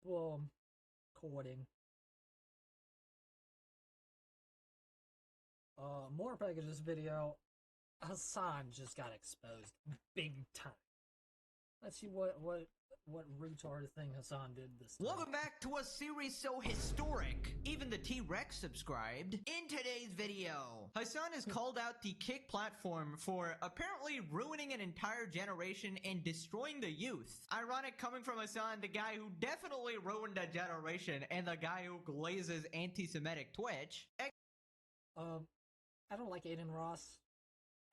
Boom. Coding. More packages video. Hasan just got exposed big time. Let's see what retarded thing Hasan did this time. Welcome back to a series so historic, even the T-Rex subscribed. In today's video, Hasan has called out the Kick platform for apparently ruining an entire generation and destroying the youth. Ironic coming from Hasan, the guy who definitely ruined a generation and the guy who glazes anti-Semitic Twitch. I don't like Aiden Ross.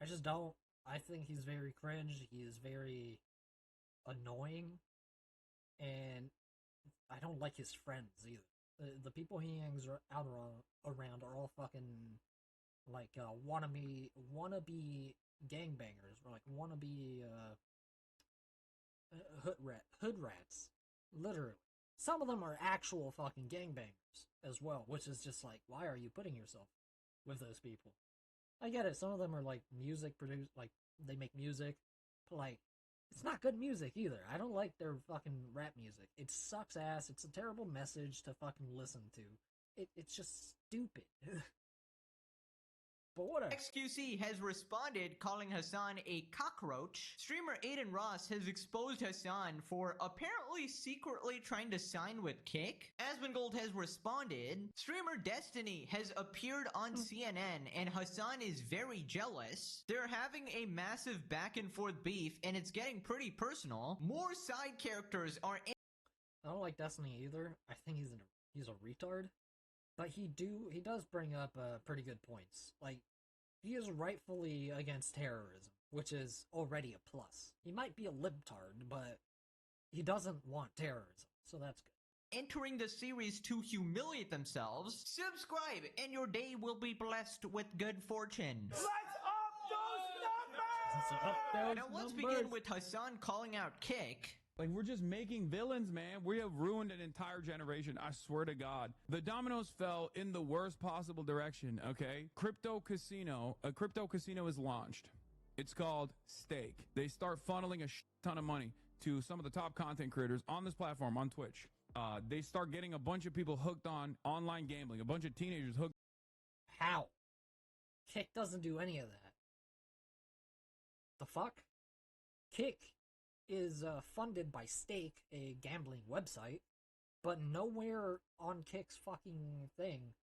I just don't. I think he's very cringe. He is very annoying. And I don't like his friends either. The people he hangs out around are all fucking like wannabe gangbangers, or like wannabe hood rats. Literally, some of them are actual fucking gangbangers as well, which is just like, why are you putting yourself with those people? I get it. Some of them are like music produced, like they make music, but like it's not good music either. I don't like their fucking rap music. It sucks ass. It's a terrible message to fucking listen to. It's just stupid. But whatever. XQC has responded calling Hasan a cockroach. Streamer Aiden Ross has exposed Hasan for apparently secretly trying to sign with Kick. Asmongold has responded. Streamer Destiny has appeared on CNN and Hasan is very jealous. They're having a massive back and forth beef and it's getting pretty personal. More side characters are in. I don't like Destiny either. I think he's a retard. But he does bring up pretty good points. Like, he is rightfully against terrorism, which is already a plus. He might be a libtard, but he doesn't want terrorism, so that's good. Entering the series to humiliate themselves. Subscribe and your day will be blessed with good fortune. Let's up those numbers! Now let's begin with Hasan calling out Kick. Like, we're just making villains, man. We have ruined an entire generation, I swear to God. The dominoes fell in the worst possible direction, okay? A crypto casino is launched. It's called Stake. They start funneling a ton of money to some of the top content creators on this platform, on Twitch. They start getting a bunch of people hooked on online gambling, a bunch of teenagers hooked. How? Kick doesn't do any of that. The fuck? Kick is funded by Stake, a gambling website, but nowhere on Kick's fucking thing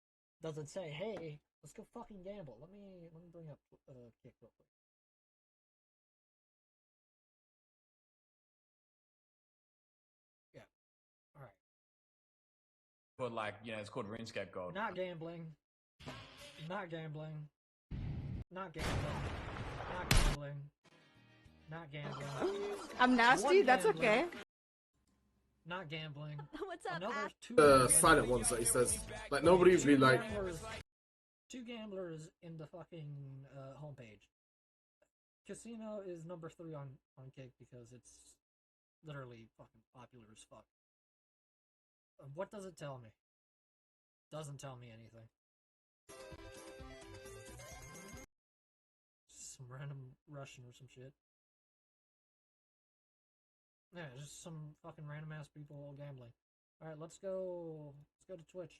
does it say, "Hey, let's go fucking gamble." Let me bring up Kick real quick. Yeah. All right. But like, you know, it's called RuneScape Gold. Not gambling. Not gambling. Not gambling. Not gambling. Not gambling. I'm nasty, that's okay. Not gambling. What's up, Another Ash? Silent ones that he says. Like, nobody would be like... Two gamblers in the fucking homepage. Casino is number 3 on Kick because it's literally fucking popular as fuck. What does it tell me? Doesn't tell me anything. Some random Russian or some shit. Yeah, just some fucking random ass people all gambling. Alright, let's go to Twitch.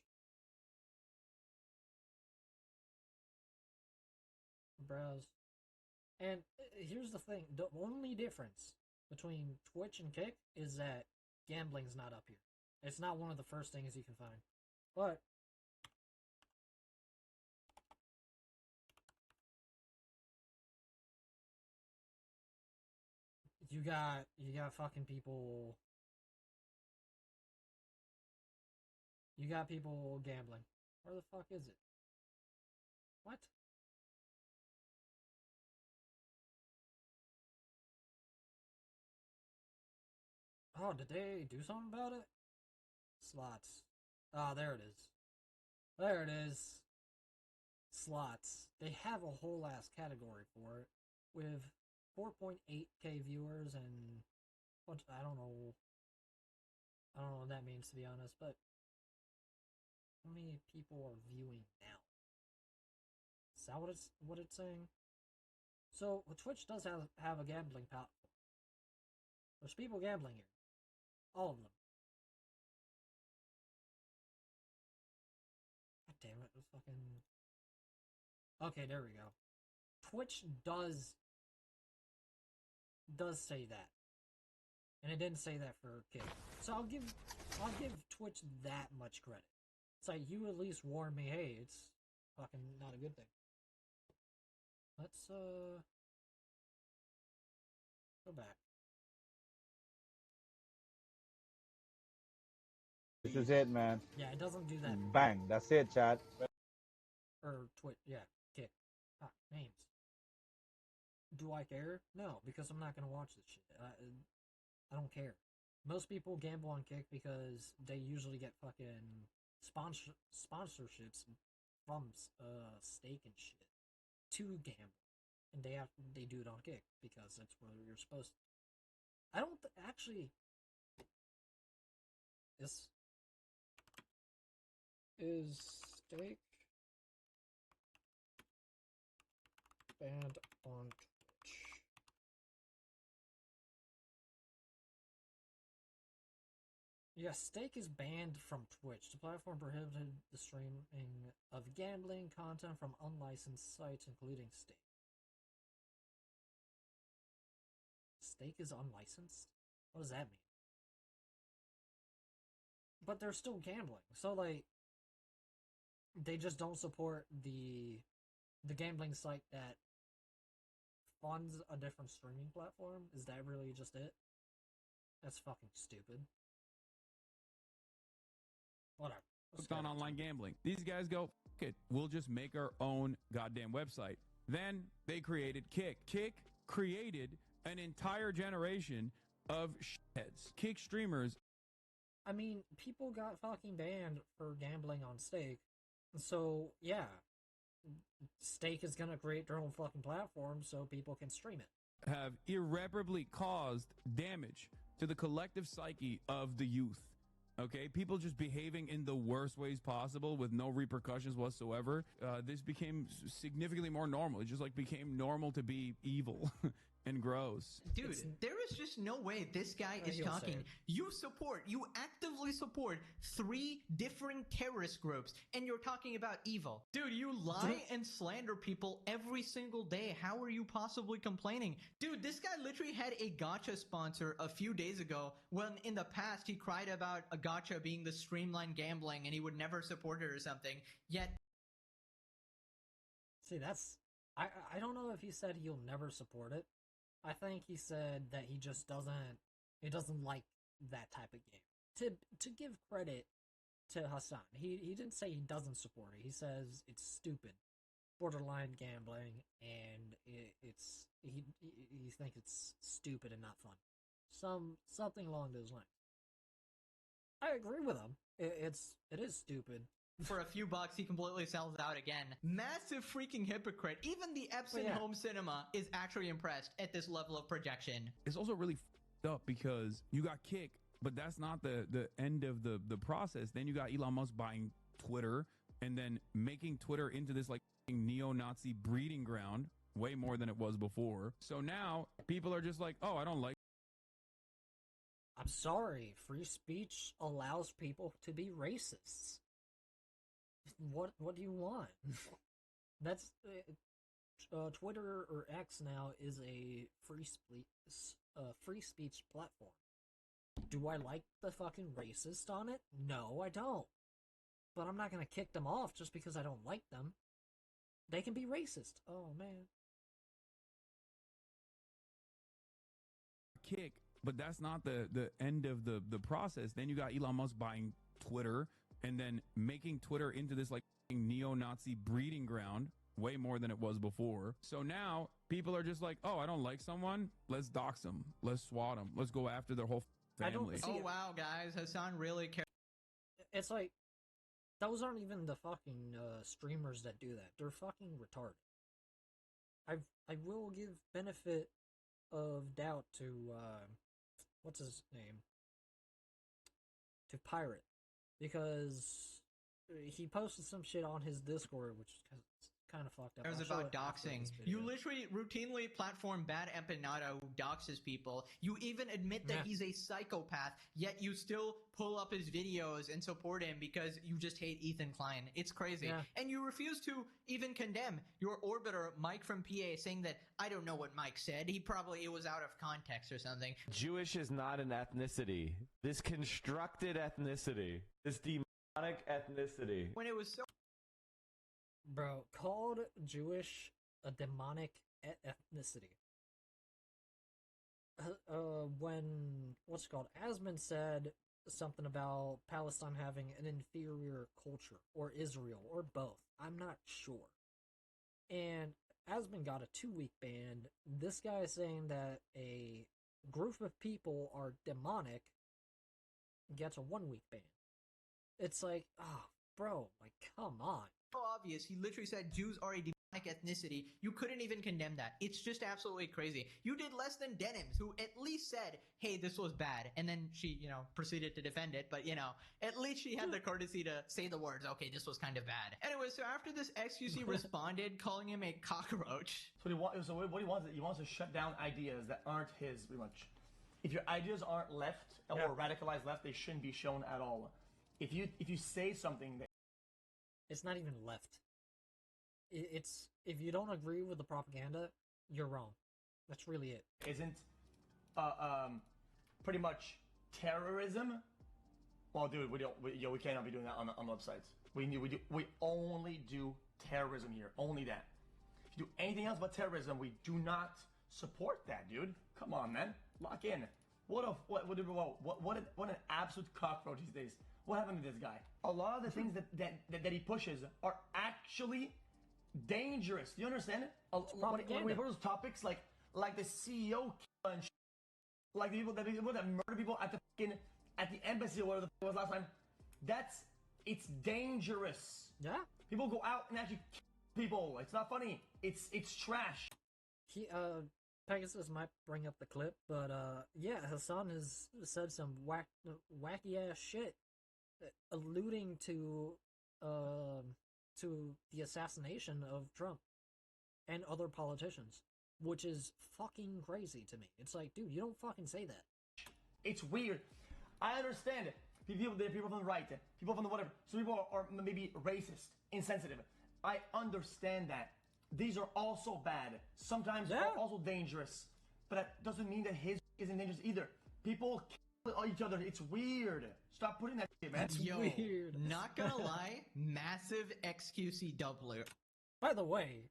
Browse. And here's the thing, the only difference between Twitch and Kick is that gambling's not up here. It's not one of the first things you can find. But you got fucking people. You got people gambling. Where the fuck is it? What? Oh, did they do something about it? Slots. Ah, there it is. There it is. Slots. They have a whole ass category for it with 4.8k viewers and what I don't know what that means, to be honest, but how many people are viewing now? Is that what it's saying? So Twitch does have a gambling platform. There's people gambling here. All of them. fucking. Okay, there we go. Twitch does say that, and it didn't say that for Kick. So I'll give Twitch that much credit. It's like you at least warned me. Hey, it's fucking not a good thing. Let's go back. This is it, man. Yeah, it doesn't do that. Bang. That's it, chat. Or Twitch. Yeah, Kick. Ah, names. Do I care? No, because I'm not gonna watch this shit. I don't care. Most people gamble on Kick because they usually get fucking sponsorships from Stake and shit to gamble, and they do it on Kick because that's where you're supposed to. I don't actually. This is Stake banned on Twitch. Yeah, Stake is banned from Twitch. The platform prohibited the streaming of gambling content from unlicensed sites, including Stake. Stake is unlicensed? What does that mean? But they're still gambling. So, like, they just don't support the gambling site that funds a different streaming platform? Is that really just it? That's fucking stupid. Whatever. Hooked on online gambling. These guys go, fuck it, we'll just make our own goddamn website. Then they created Kick. Kick created an entire generation of shitheads. Kick streamers. I mean, people got fucking banned for gambling on Stake. So, yeah. Stake is gonna create their own fucking platform so people can stream it. Have irreparably caused damage to the collective psyche of the youth. Okay, people just behaving in the worst ways possible with no repercussions whatsoever. This became significantly more normal. It just like became normal to be evil and gross. Dude, there is just no way this guy is talking. You actively support 3 different terrorist groups, and you're talking about evil. Dude, you lie and slander people every single day. How are you possibly complaining? Dude, this guy literally had a gacha sponsor a few days ago when in the past he cried about a gacha being the streamlined gambling and he would never support it or something. Yet... See, that's... I don't know if he said he'll never support it. I think he said that he just doesn't like that type of game. To give credit to Hasan, he didn't say he doesn't support it. He says it's stupid, borderline gambling, and he thinks it's stupid and not fun. Something along those lines. I agree with him. It is stupid. For a few bucks, he completely sells out again. Massive freaking hypocrite. Even the Epson home cinema is actually impressed at this level of projection. It's also really f***ed up because you got Kick, but that's not the end of the process. Then you got Elon Musk buying Twitter and then making Twitter into this like neo-Nazi breeding ground way more than it was before. So now people are just like, oh, I don't like. I'm sorry. Free speech allows people to be racists. What do you want? That's Twitter or X now is a free speech platform. Do I like the fucking racist on it? No, I don't. But I'm not gonna kick them off just because I don't like them. They can be racist. Oh man. Kick, but that's not the end of the process. Then you got Elon Musk buying Twitter and then making Twitter into this like neo-Nazi breeding ground way more than it was before. So now people are just like, oh, I don't like someone, let's dox them, let's swat them, let's go after their whole family. Oh wow, guys, Hasan really cares. It's like, those aren't even the fucking streamers that do that. They're fucking retarded. I will give benefit of doubt to what's his name? To Pirate. Because he posted some shit on his Discord, which is kind of fucked up. It was I'll show about it after doxing. this You video. literally routinely platform Bad Empanada who doxes people. You even admit that Yeah. he's a psychopath, yet you still pull up his videos and support him because you just hate Ethan Klein. It's crazy. Yeah. And you refuse to even condemn your orbiter, Mike from PA, saying that, I don't know what Mike said. It was out of context or something. Jewish is not an ethnicity. This constructed ethnicity. This demonic ethnicity. When it was so Bro, called Jewish a demonic ethnicity. When what's it called? Asman said something about Palestine having an inferior culture, or Israel, or both. I'm not sure. And Asman got a 2-week ban. This guy is saying that a group of people are demonic gets a 1-week ban. It's like, oh, bro, like, come on. obvious. He literally said Jews are a demonic ethnicity. You couldn't even condemn that. It's just absolutely crazy. You did less than Denims, who at least said, hey, this was bad. And then she, proceeded to defend it. But, at least she had the courtesy to say the words, okay, this was kind of bad. Anyway, so after this, XQC responded, calling him a cockroach. So what he wants is he wants to shut down ideas that aren't his, pretty much. If your ideas aren't left or radicalized left, they shouldn't be shown at all. If you say something that it's not even left. It's if you don't agree with the propaganda, you're wrong. That's really it. isn't pretty much terrorism. Well, dude, we cannot be doing that on websites. We only do terrorism here. Only that. If you do anything else but terrorism, we do not support that, dude. Come on, man. Lock in. What an absolute cockroach these days. What happened to this guy? A lot of the things that he pushes are actually dangerous. Do you understand? When we put those topics like the CEO and like the people that murder people at the embassy or whatever the was last time, it's dangerous. Yeah. People go out and actually kill people. It's not funny. It's trash. Pegasus might bring up the clip, but yeah, Hasan has said some wacky ass shit, alluding to the assassination of Trump and other politicians, which is fucking crazy to me. It's like, dude, you don't fucking say that. It's weird. I understand it. People from the right, people from the whatever. Some people are maybe racist, insensitive. I understand that. These are also bad. Sometimes are also dangerous. But that doesn't mean that his isn't dangerous either. People kill each other. It's weird. Stop putting that shit, man. Yo, weird. Not gonna lie, massive XQCW. By the way,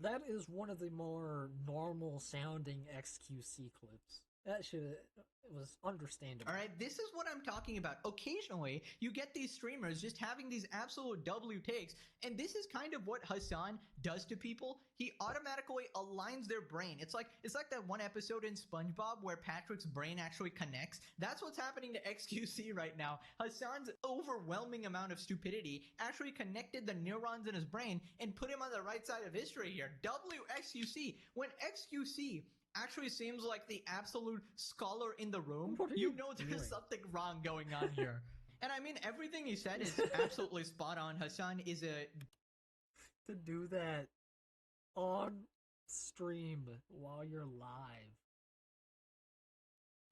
that is one of the more normal sounding XQC clips. That shit was understandable. All right, this is what I'm talking about. Occasionally, you get these streamers just having these absolute W takes, and this is kind of what Hasan does to people. He automatically aligns their brain. It's like that one episode in SpongeBob where Patrick's brain actually connects. That's what's happening to XQC right now. Hasan's overwhelming amount of stupidity actually connected the neurons in his brain and put him on the right side of history here. WXQC. When XQC actually seems like the absolute scholar in the room, you know there's something wrong going on here. And I mean, everything he said is absolutely spot on. Hasan is to do that on stream while you're live.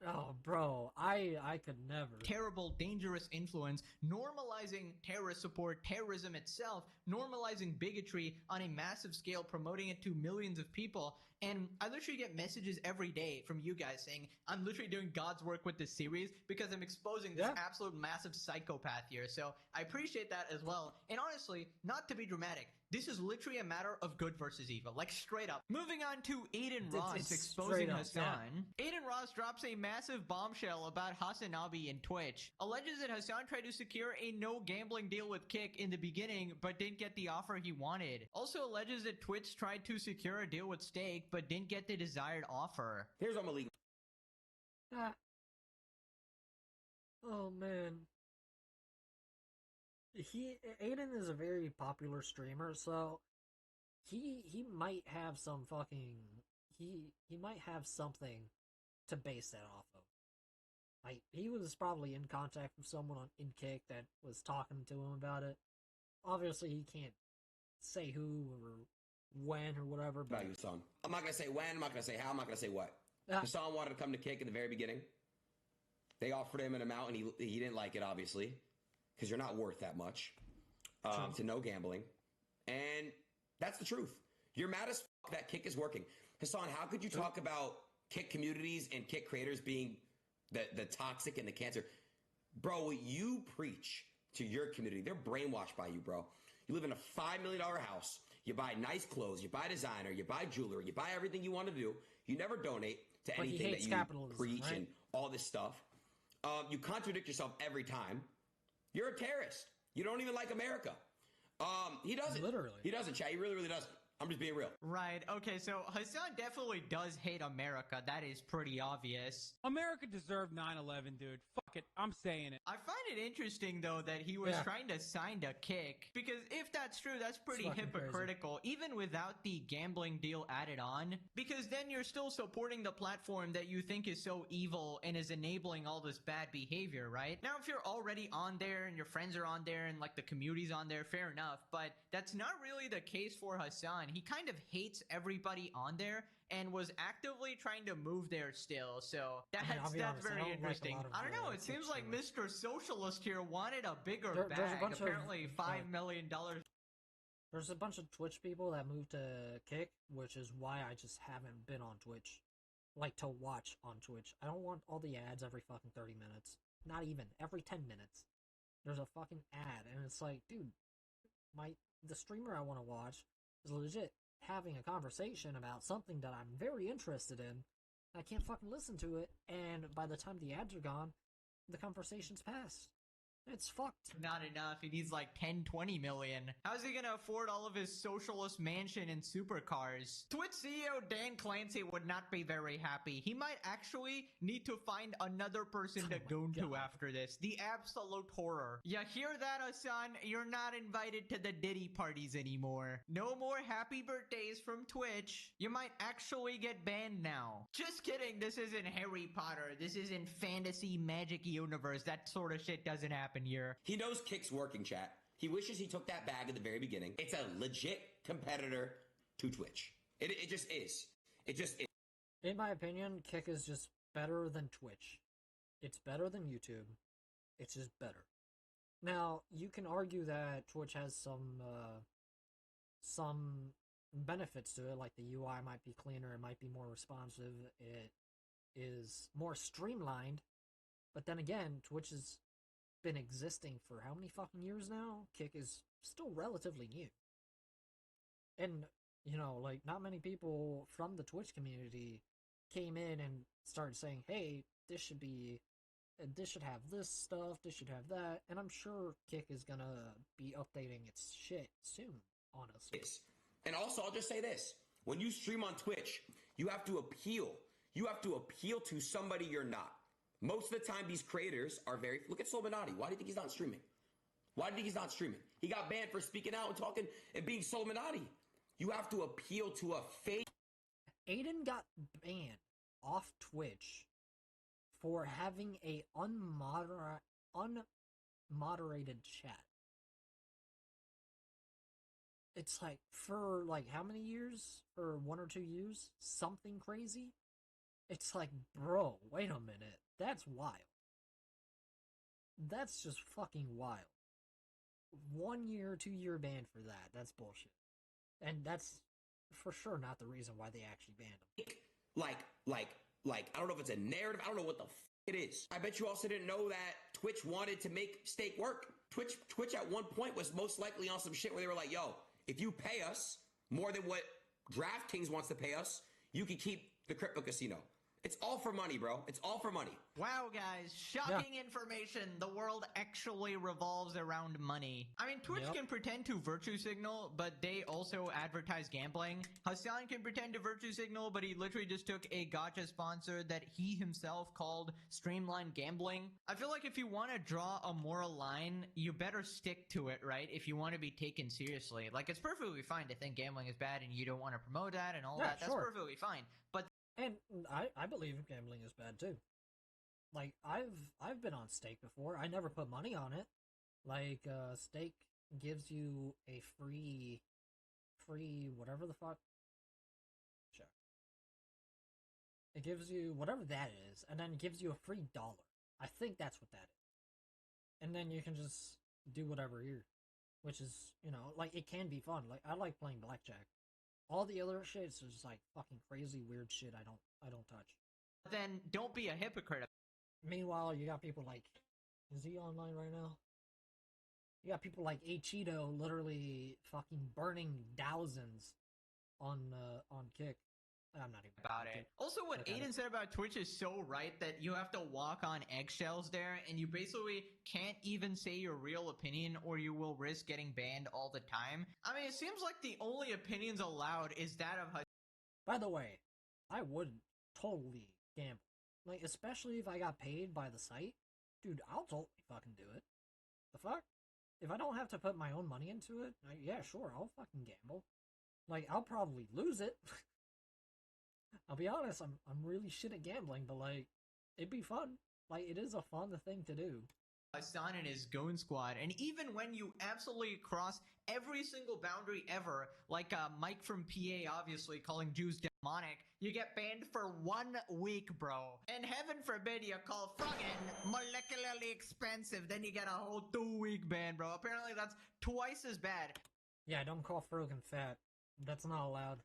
Oh, bro, I could never. Terrible, dangerous influence, normalizing terrorist support, terrorism itself, normalizing bigotry on a massive scale, promoting it to millions of people. And I literally get messages every day from you guys saying, I'm literally doing God's work with this series because I'm exposing this absolute massive psychopath here. So I appreciate that as well. And honestly, not to be dramatic, this is literally a matter of good versus evil, like straight up. Moving on to Aiden Ross exposing Hasan. Aiden Ross drops a massive bombshell about Hasanabi in Twitch. Alleges that Hasan tried to secure a no gambling deal with Kick in the beginning, but didn't get the offer he wanted. Also alleges that Twitch tried to secure a deal with Stake, but didn't get the desired offer. Here's what I'm illegal. Oh man. Aiden is a very popular streamer, so he might have some fucking he might have something to base that off of. Like, he was probably in contact with someone in Kick that was talking to him about it. Obviously, he can't say who or when or whatever. But About you, son. I'm not gonna say when. I'm not gonna say how. I'm not gonna say what. Ah. Hasan wanted to come to Kick in the very beginning. They offered him an amount, and he didn't like it, obviously, because you're not worth that much to no gambling. And that's the truth. You're mad as fuck that Kick is working. Hasan, how could you talk about Kick communities and Kick creators being the toxic and the cancer? Bro, what you preach to your community, they're brainwashed by you, bro. You live in a $5 million house. You buy nice clothes. You buy designer. You buy jewelry. You buy everything you want to do. You never donate to But he anything that hates you capitalism, preach right? and all this stuff. You contradict yourself every time. You're a terrorist. You don't even like America. He doesn't. Literally. He doesn't, Chad. He really, really doesn't. I'm just being real. Right. Okay, so Hasan definitely does hate America. That is pretty obvious. America deserved 9/11, dude. Fuck it. I'm saying it. I find it interesting, though, that he was Yeah. trying to sign to Kick, because if that's true, that's pretty fucking hypocritical, even without the gambling deal added on, because then you're still supporting the platform that you think is so evil and is enabling all this bad behavior, right? Now, if you're already on there and your friends are on there and like the community's on there, fair enough, but that's not really the case for Hasan. He kind of hates everybody on there and was actively trying to move there still, so I mean, I'll be honest, I very don't like a interesting. lot of I don't know, the it seems Kick like streamers. Mr. Socialist here wanted a bigger There's a bag, bunch of, apparently $5 million. There's a bunch of Twitch people that moved to Kick, which is why I just haven't been on Twitch. Like, to watch on Twitch. I don't want all the ads every fucking 30 minutes. Not even. Every 10 minutes. There's a fucking ad, and it's like, dude, the streamer I want to watch is legit having a conversation about something that I'm very interested in. I can't fucking listen to it, and by the time the ads are gone, the conversation's passed. It's fucked. Not enough. He needs like 10, 20 million. How's he gonna afford all of his socialist mansion and supercars? Twitch CEO Dan Clancy would not be very happy. He might actually need to find another person to go to after this. The absolute horror. You hear that, Hasan? You're not invited to the Diddy parties anymore. No more happy birthdays from Twitch. You might actually get banned now. Just kidding. This isn't Harry Potter. This isn't fantasy magic universe. That sort of shit doesn't happen here. He knows Kick's working, chat. He wishes he took that bag at the very beginning. It's a legit competitor to Twitch. It just is. It just is. In my opinion, Kick is just better than Twitch. It's better than YouTube. It's just better. Now, you can argue that Twitch has some benefits to it, like the UI might be cleaner, it might be more responsive, it is more streamlined. But then again, Twitch has been existing for how many fucking years now? Kick is still relatively new. And, you know, like, not many people from the Twitch community came in and started saying, hey, this should have this stuff, this should have that, and I'm sure Kick is gonna be updating its shit soon, honestly. And also, I'll just say this. When you stream on Twitch, you have to appeal. You have to appeal to somebody you're not. Most of the time, these creators are very... Look at Solminati. Why do you think he's not streaming? Why do you think he's not streaming? He got banned for speaking out and talking and being Solminati. You have to appeal to a fake... Aiden got banned off Twitch for having a unmoderated chat. It's like, for like how many years? For 1 or 2 years? Something crazy? It's like, bro, wait a minute. That's wild. That's just fucking wild. 1 year, 2 year ban for that. That's bullshit. And that's for sure not the reason why they actually banned him. Like, I don't know if it's a narrative. I don't know what the it is. I bet you also didn't know that Twitch wanted to make stake work. Twitch at one point was most likely on some shit where they were like, yo, if you pay us more than what DraftKings wants to pay us, you can keep the crypto casino. It's all for money, bro. It's all for money. Wow, guys. Shocking information. The world actually revolves around money. I mean, Twitch can pretend to virtue signal, but they also advertise gambling. Hasan can pretend to virtue signal, but he literally just took a gacha sponsor that he himself called Streamline Gambling. I feel like if you want to draw a moral line, you better stick to it, right? If you want to be taken seriously. Like, it's perfectly fine to think gambling is bad and you don't want to promote that and all that. That's perfectly fine. But and I believe gambling is bad too. Like, I've been on stake before. I never put money on it. Like, stake gives you a free free whatever the fuck. Check. It gives you whatever that is, and then it gives you a free dollar. I think that's what that is. And then you can just do whatever here, which is, you know, like, it can be fun. Like, I like playing blackjack. All the other shit is just like fucking crazy weird shit I don't touch. Then don't be a hypocrite. Meanwhile, you got people like, is he online right now? You got people like Cheeto literally fucking burning thousands on Kick. I'm not even About it. Also, what Aiden said about Twitch is so right, that you have to walk on eggshells there, and you basically can't even say your real opinion or you will risk getting banned all the time. I mean, it seems like the only opinions allowed is that of... By the way, I would totally gamble. Like, especially if I got paid by the site. Dude, I'll totally fucking do it. The fuck? If I don't have to put my own money into it, yeah, sure, I'll fucking gamble. Like, I'll probably lose it. I'll be honest, I'm really shit at gambling, but like, it'd be fun. Like, it is a fun thing to do. Hasan and his goon squad, and even when you absolutely cross every single boundary ever, like Mike from PA obviously calling Jews demonic, you get banned for 1 week, bro. And heaven forbid you call fucking molecularly expensive, then you get a whole 2-week ban, bro. Apparently that's twice as bad. Yeah, don't call Frogan fat. That's not allowed.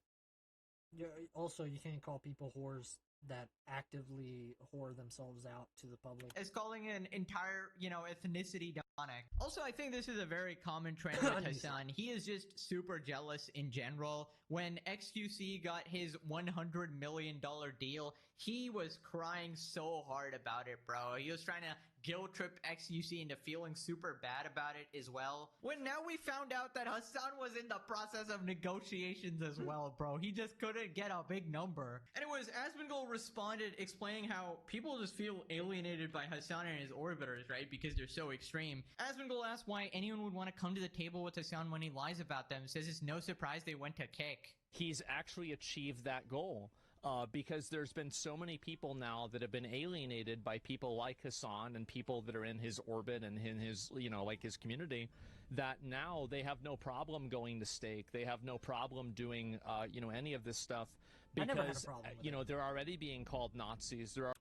Also, you can't call people whores that actively whore themselves out to the public. It's calling an entire, you know, ethnicity demonic. Also, I think this is a very common trend with Hasan. He is just super jealous in general. When XQC got his $100 million deal, he was crying so hard about it, bro. He was trying to guilt trip XQC into feeling super bad about it as well. When now we found out that Hasan was in the process of negotiations as well, bro. He just couldn't get a big number. Anyways, Asmongold responded explaining how people just feel alienated by Hasan and his orbiters, right? Because they're so extreme. Asmongold asked why anyone would want to come to the table with Hasan when he lies about them. Says it's no surprise they went to Kick. He's actually achieved that goal. Because there's been so many people now that have been alienated by people like Hasan and people that are in his orbit and in his, you know, like his community, that now they have no problem going to stake. They have no problem doing, you know, any of this stuff because, you know, they're already being called Nazis. They're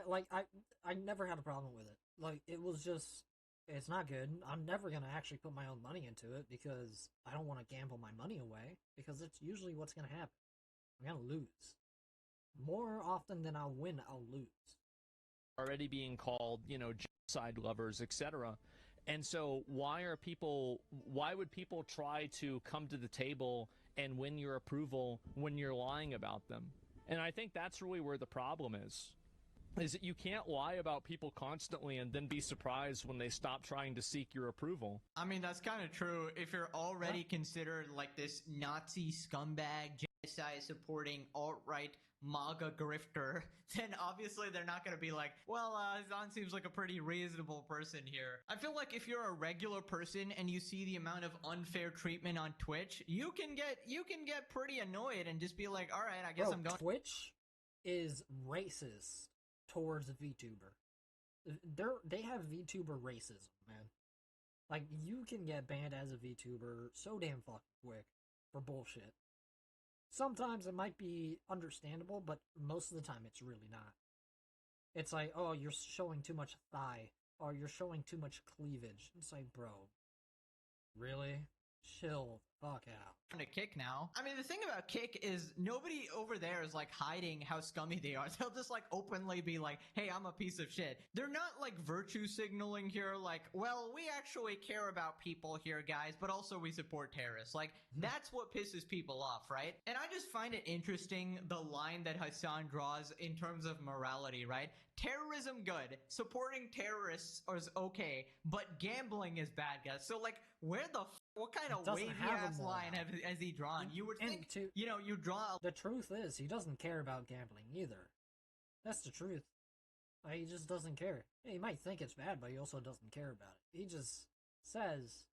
like, I never had a problem with it. Like, it was just, it's not good. I'm never going to actually put my own money into it because I don't want to gamble my money away, because it's usually what's going to happen. I'm going to lose. More often than I'll win, I'll lose. Already being called, you know, genocide lovers, etc. And so why would people try to come to the table and win your approval when you're lying about them? And I think that's really where the problem is that you can't lie about people constantly and then be surprised when they stop trying to seek your approval. I mean, that's kind of true. If you're already considered like this Nazi scumbag, genocide supporting alt-right MAGA grifter, then obviously they're not going to be like, well, Hasan seems like a pretty reasonable person here. I feel like if you're a regular person and you see the amount of unfair treatment on Twitch, you can get pretty annoyed and just be like, all right, I guess I'm going. Twitch is racist towards a VTuber. They have VTuber racism, man. Like, you can get banned as a VTuber so damn fucking quick for bullshit. Sometimes it might be understandable, but most of the time it's really not. It's like, oh, you're showing too much thigh, or you're showing too much cleavage. It's like, bro, really? Chill the fuck out. To Kick now. I mean, the thing about Kick is nobody over there is like hiding how scummy they are. They'll just like openly be like, hey, I'm a piece of shit. They're not like virtue signaling here, like, well, we actually care about people here, guys, but also we support terrorists. Like, that's what pisses people off, right? And I just find it interesting, the line that Hasan draws in terms of morality, right? Terrorism good, supporting terrorists is okay, but gambling is bad, guys. So like, where the what kind of wavy ass line has he drawn? You would think, you know, you draw. The truth is, he doesn't care about gambling either. That's the truth. Like, he just doesn't care. He might think it's bad, but he also doesn't care about it. He just says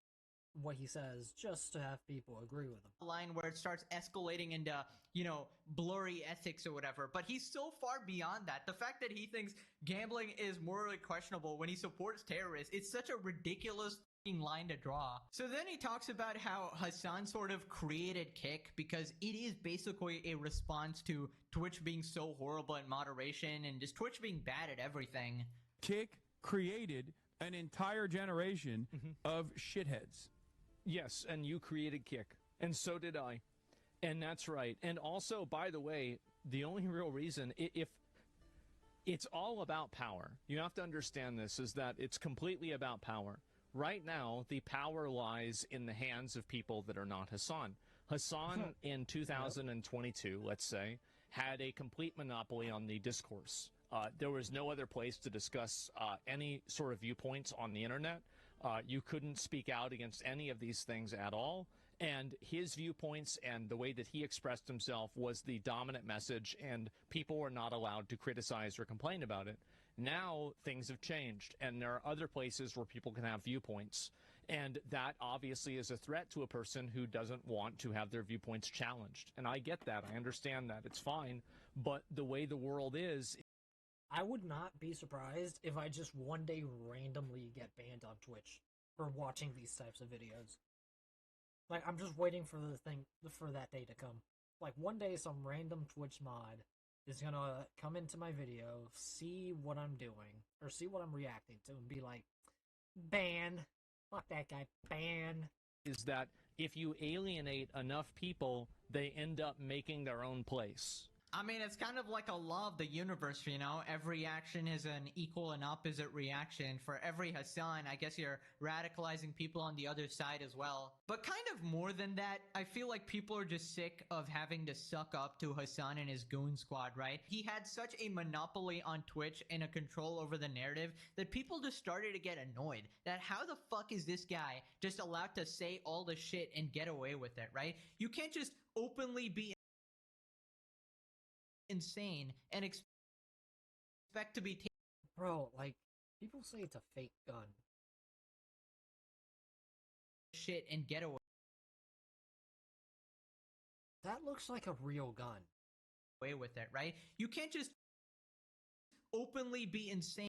what he says just to have people agree with him. Line where it starts escalating into, blurry ethics or whatever. But he's so far beyond that. The fact that he thinks gambling is morally questionable when he supports terrorists, it's such a ridiculous line to draw. So then he talks about how Hasan sort of created Kick because it is basically a response to Twitch being so horrible at moderation and just Twitch being bad at everything. Kick created an entire generation of shitheads. Yes, and you created Kick, and so did I. And that's right. And also, by the way, the only real reason, if it's all about power, you have to understand this, is that it's completely about power. Right now, the power lies in the hands of people that are not Hasan. Hasan, in 2022, let's say, had a complete monopoly on the discourse. There was no other place to discuss any sort of viewpoints on the internet. You couldn't speak out against any of these things at all. And his viewpoints and the way that he expressed himself was the dominant message, and people were not allowed to criticize or complain about it. Now things have changed, and there are other places where people can have viewpoints. And that obviously is a threat to a person who doesn't want to have their viewpoints challenged. And I get that. I understand that. It's fine. But the way the world is... I would not be surprised if I just one day randomly get banned on Twitch for watching these types of videos. Like, I'm just waiting for that day to come. Like, one day some random Twitch mod is gonna come into my video, see what I'm doing, or see what I'm reacting to, and be like, ban. Fuck that guy, ban. Is that if you alienate enough people, they end up making their own place. I mean, it's kind of like a law of the universe, Every action is an equal and opposite reaction. For every Hasan, I guess you're radicalizing people on the other side as well. But kind of more than that, I feel like people are just sick of having to suck up to Hasan and his goon squad, right? He had such a monopoly on Twitch and a control over the narrative that people just started to get annoyed. That how the fuck is this guy just allowed to say all the shit and get away with it, right? You can't just openly be insane and expect to be taken. Bro, like, people say it's a fake gun. Shit and get away. That looks like a real gun. Away with it, right? You can't just openly be insane.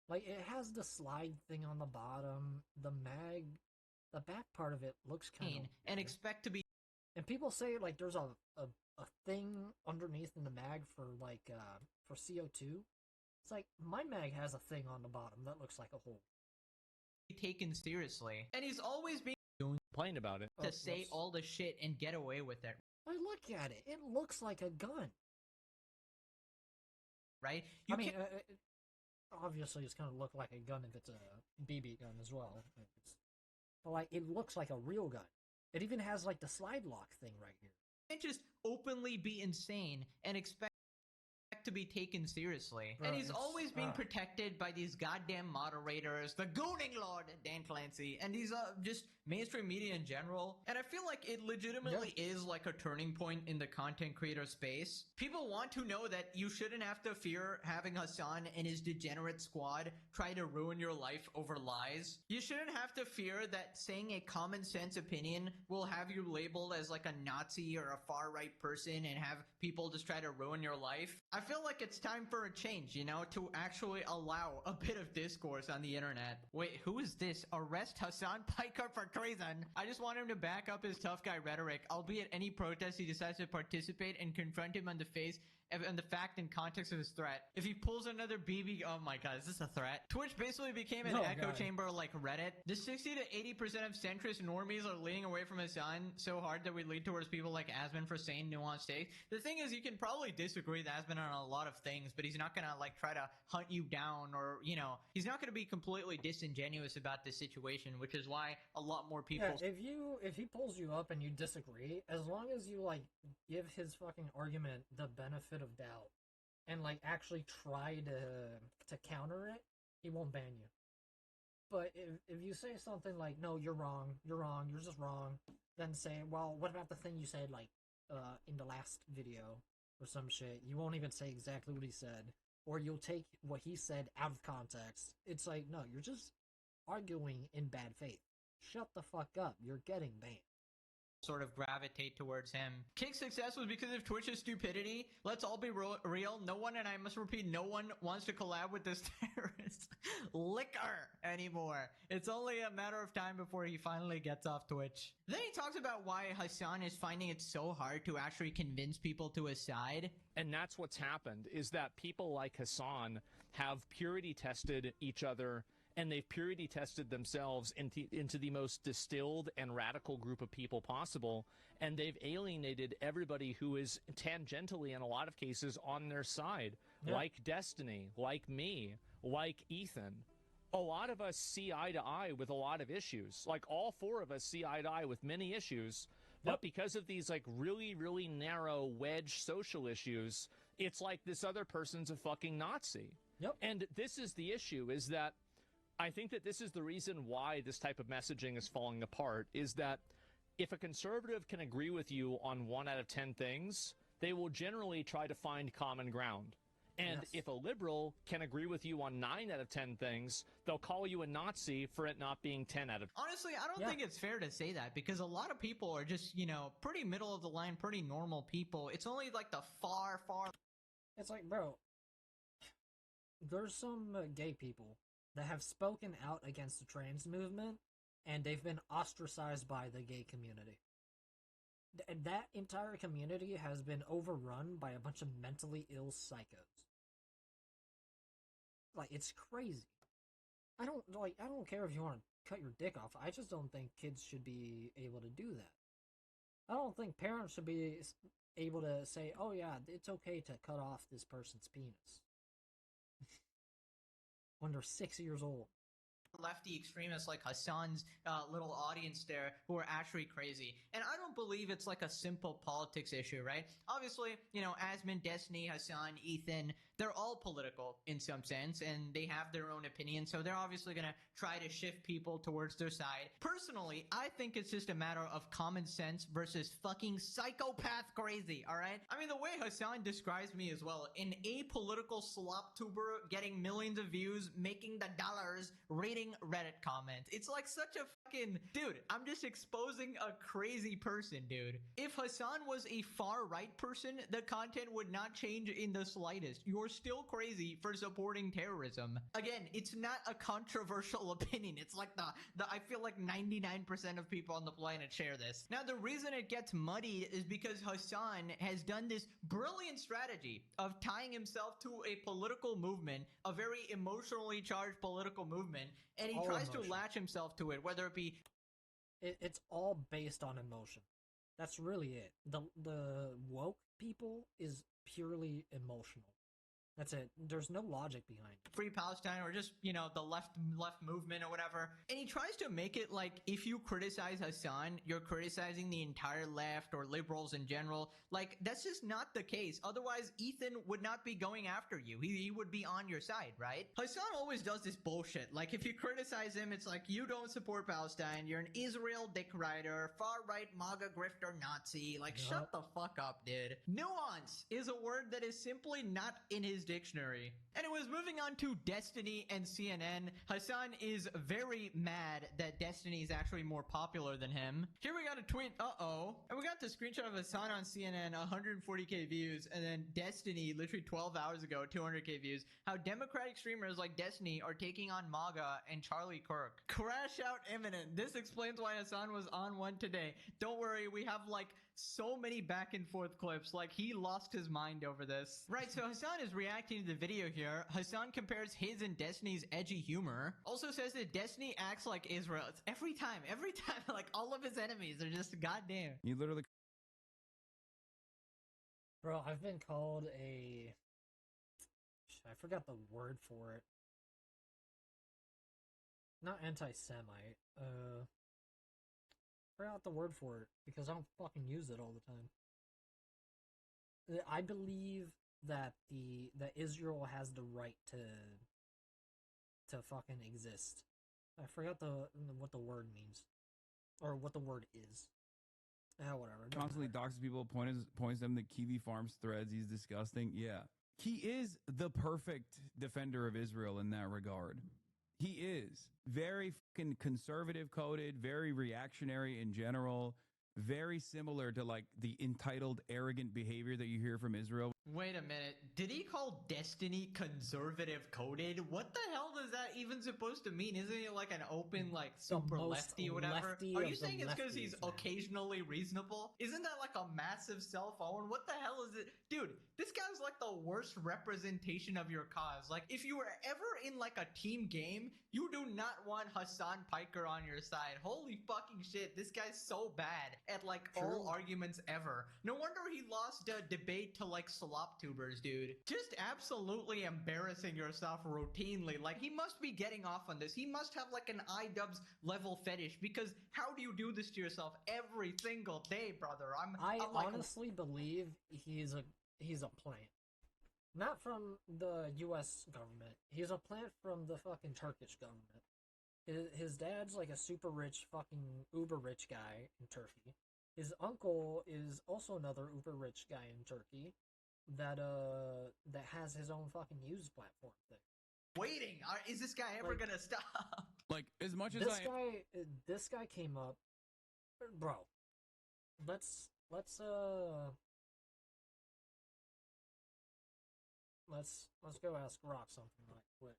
Like, it has the slide thing on the bottom, the back part of it looks kind of and expect to be. And people say, like, there's a thing underneath in the mag for, like, for CO2. It's like, my mag has a thing on the bottom that looks like a hole. Taken seriously. And he's always being complain about it. To say all the shit and get away with it. I look at it. It looks like a gun. Right? Obviously it's going to look like a gun if it's a BB gun as well. But, like, it looks like a real gun. It even has, like, the slide lock thing right here. You can't just openly be insane and expect to be taken seriously. And he's always being protected by these goddamn moderators, the gooning lord, Dan Clancy, and these just mainstream media in general. And I feel like it legitimately is like a turning point in the content creator space. People want to know that you shouldn't have to fear having Hasan and his degenerate squad try to ruin your life over lies. You shouldn't have to fear that saying a common sense opinion will have you labeled as like a Nazi or a far right person and have people just try to ruin your life. I feel like it's time for a change, to actually allow a bit of discourse on the internet. Wait, who is this? Arrest Hasan Piker for treason. I just want him to back up his tough guy rhetoric, albeit any protest he decides to participate and confront him on the face and the fact and context of his threat. If he pulls another BB, oh my god, is this a threat? Twitch basically became an echo chamber like Reddit. The 60 to 80% of centrist normies are leaning away from Hasan so hard that we lead towards people like Asman for saying nuanced takes. The thing is, you can probably disagree with Asman on a lot of things, but he's not gonna like try to hunt you down or, he's not gonna be completely disingenuous about this situation, which is why a lot more people... Yeah, if he pulls you up and you disagree, as long as you, like, give his fucking argument the benefit of doubt and like actually try to counter it, he won't ban you. But if you say something like, no, you're just wrong, then say, well, what about the thing you said like in the last video or some shit? You won't even say exactly what he said, or you'll take what he said out of context. It's like, no, you're just arguing in bad faith. shut the fuck up. You're getting banned. Sort of gravitate towards him. Kick's success was because of Twitch's stupidity. Let's all be real. No one, and I must repeat, no one wants to collab with this terrorist liquor anymore. It's only a matter of time before he finally gets off Twitch. Then he talks about why Hasan is finding it so hard to actually convince people to his side. And that's what's happened, is that people like Hasan have purity tested each other, and they've purity tested themselves into the most distilled and radical group of people possible, and they've alienated everybody who is tangentially, in a lot of cases, on their side, like Destiny, like me, like Ethan. A lot of us see eye to eye with a lot of issues. Like, all four of us see eye to eye with many issues, but because of these, like, really, really narrow wedge social issues, it's like this other person's a fucking Nazi. And this is the issue, is that I think that this is the reason why this type of messaging is falling apart, is that if a conservative can agree with you on 1 out of 10 things, they will generally try to find common ground. And if a liberal can agree with you on 9 out of 10 things, they'll call you a Nazi for it not being 10 out of 10. Honestly, I don't think it's fair to say that, because a lot of people are just, you know, pretty middle of the line, pretty normal people. It's only like the far... It's like, bro, there's some gay people that have spoken out against the trans movement, and they've been ostracized by the gay community. That entire community has been overrun by a bunch of mentally ill psychos. Like, it's crazy. I don't care if you want to cut your dick off. I just don't think kids should be able to do that. I don't think parents should be able to say, oh yeah, it's okay to cut off this person's penis. When they're 6 years old. Lefty extremists like Hasan's little audience there who are actually crazy. And I don't believe it's like a simple politics issue, right? Obviously, you know, Asmon, Destiny, Hasan, Ethan, they're all political in some sense, and they have their own opinions, so they're obviously going to try to shift people towards their side. Personally, I think it's just a matter of common sense versus fucking psychopath crazy, alright? I mean, the way Hasan describes me as well, an apolitical slop tuber getting millions of views, making the dollars, reading Reddit comments. It's like such a fucking... Dude, I'm just exposing a crazy person, dude. If Hasan was a far-right person, the content would not change in the slightest. You're still crazy for supporting terrorism. Again, it's not a controversial opinion. It's like I feel like 99% of people on the planet share this. Now, the reason it gets muddy is because Hasan has done this brilliant strategy of tying himself to a political movement, a very emotionally charged political movement, and he tries to latch himself to it, whether it be... It's all based on emotion. That's really it. The woke people is purely emotional. That's it. There's no logic behind it. Free Palestine, or just, you know, the left movement or whatever. And he tries to make it like if you criticize Hasan, you're criticizing the entire left or liberals in general. Like, that's just not the case. Otherwise, Ethan would not be going after you. He would be on your side, right? Hasan always does this bullshit. Like, if you criticize him, it's like, you don't support Palestine, you're an Israel dick rider, far-right MAGA grifter Nazi. Like, shut the fuck up, dude. Nuance is a word that is simply not in his dictionary. Anyways, moving on to Destiny and CNN. Hasan is very mad that Destiny is actually more popular than him. Here we got a tweet, and we got the screenshot of Hasan on CNN, 140k views, and then Destiny, literally 12 hours ago, 200k views. How Democratic streamers like Destiny are taking on MAGA and Charlie Kirk. Crash out imminent. This explains why Hasan was on one today. Don't worry, we have like so many back and forth clips, like he lost his mind over this. Right, so Hasan is reacting to the video here. Hasan compares his and Destiny's edgy humor. Also says that Destiny acts like Israel. It's every time, like all of his enemies are just goddamn. You literally... Bro, I've been called a... I forgot the word for it. Not anti-Semite. Forgot the word for it because I don't fucking use it all the time. I believe that that Israel has the right to fucking exist. I forgot what the word means, or what the word is. Whatever. Constantly doxes people, points them to Kiwi Farms threads. He's disgusting. Yeah, he is the perfect defender of Israel in that regard. He is very fucking conservative coded, very reactionary in general, very similar to like the entitled, arrogant behavior that you hear from Israel. Wait a minute. Did he call Destiny conservative coded? What the hell is that even supposed to mean? Isn't he like an open, like super most lefty or whatever? lefty Are of you the saying it's because he's lefties, man. occasionally reasonable? Isn't that like a massive cell phone? What the hell is it? Dude, this guy's like the worst representation of your cause. Like, if you were ever in like a team game, you do not want Hasan Piker on your side. Holy fucking shit. This guy's so bad at like all arguments ever. No wonder he lost a debate to like slop tubers, dude. Just absolutely embarrassing yourself routinely. Like, he must be getting off on this. He must have like an iDubbbz level fetish, because how do you do this to yourself every single day, brother? I I'm like, honestly believe he's a plant. Not from the US government. He's a plant from the fucking Turkish government. His dad's like a super rich fucking uber rich guy in Turkey. His uncle is also another uber rich guy in Turkey that has his own fucking news platform thing. waiting. Is this guy ever gonna stop? Like, as much as this guy came up, bro. Let's go ask Rock something right quick.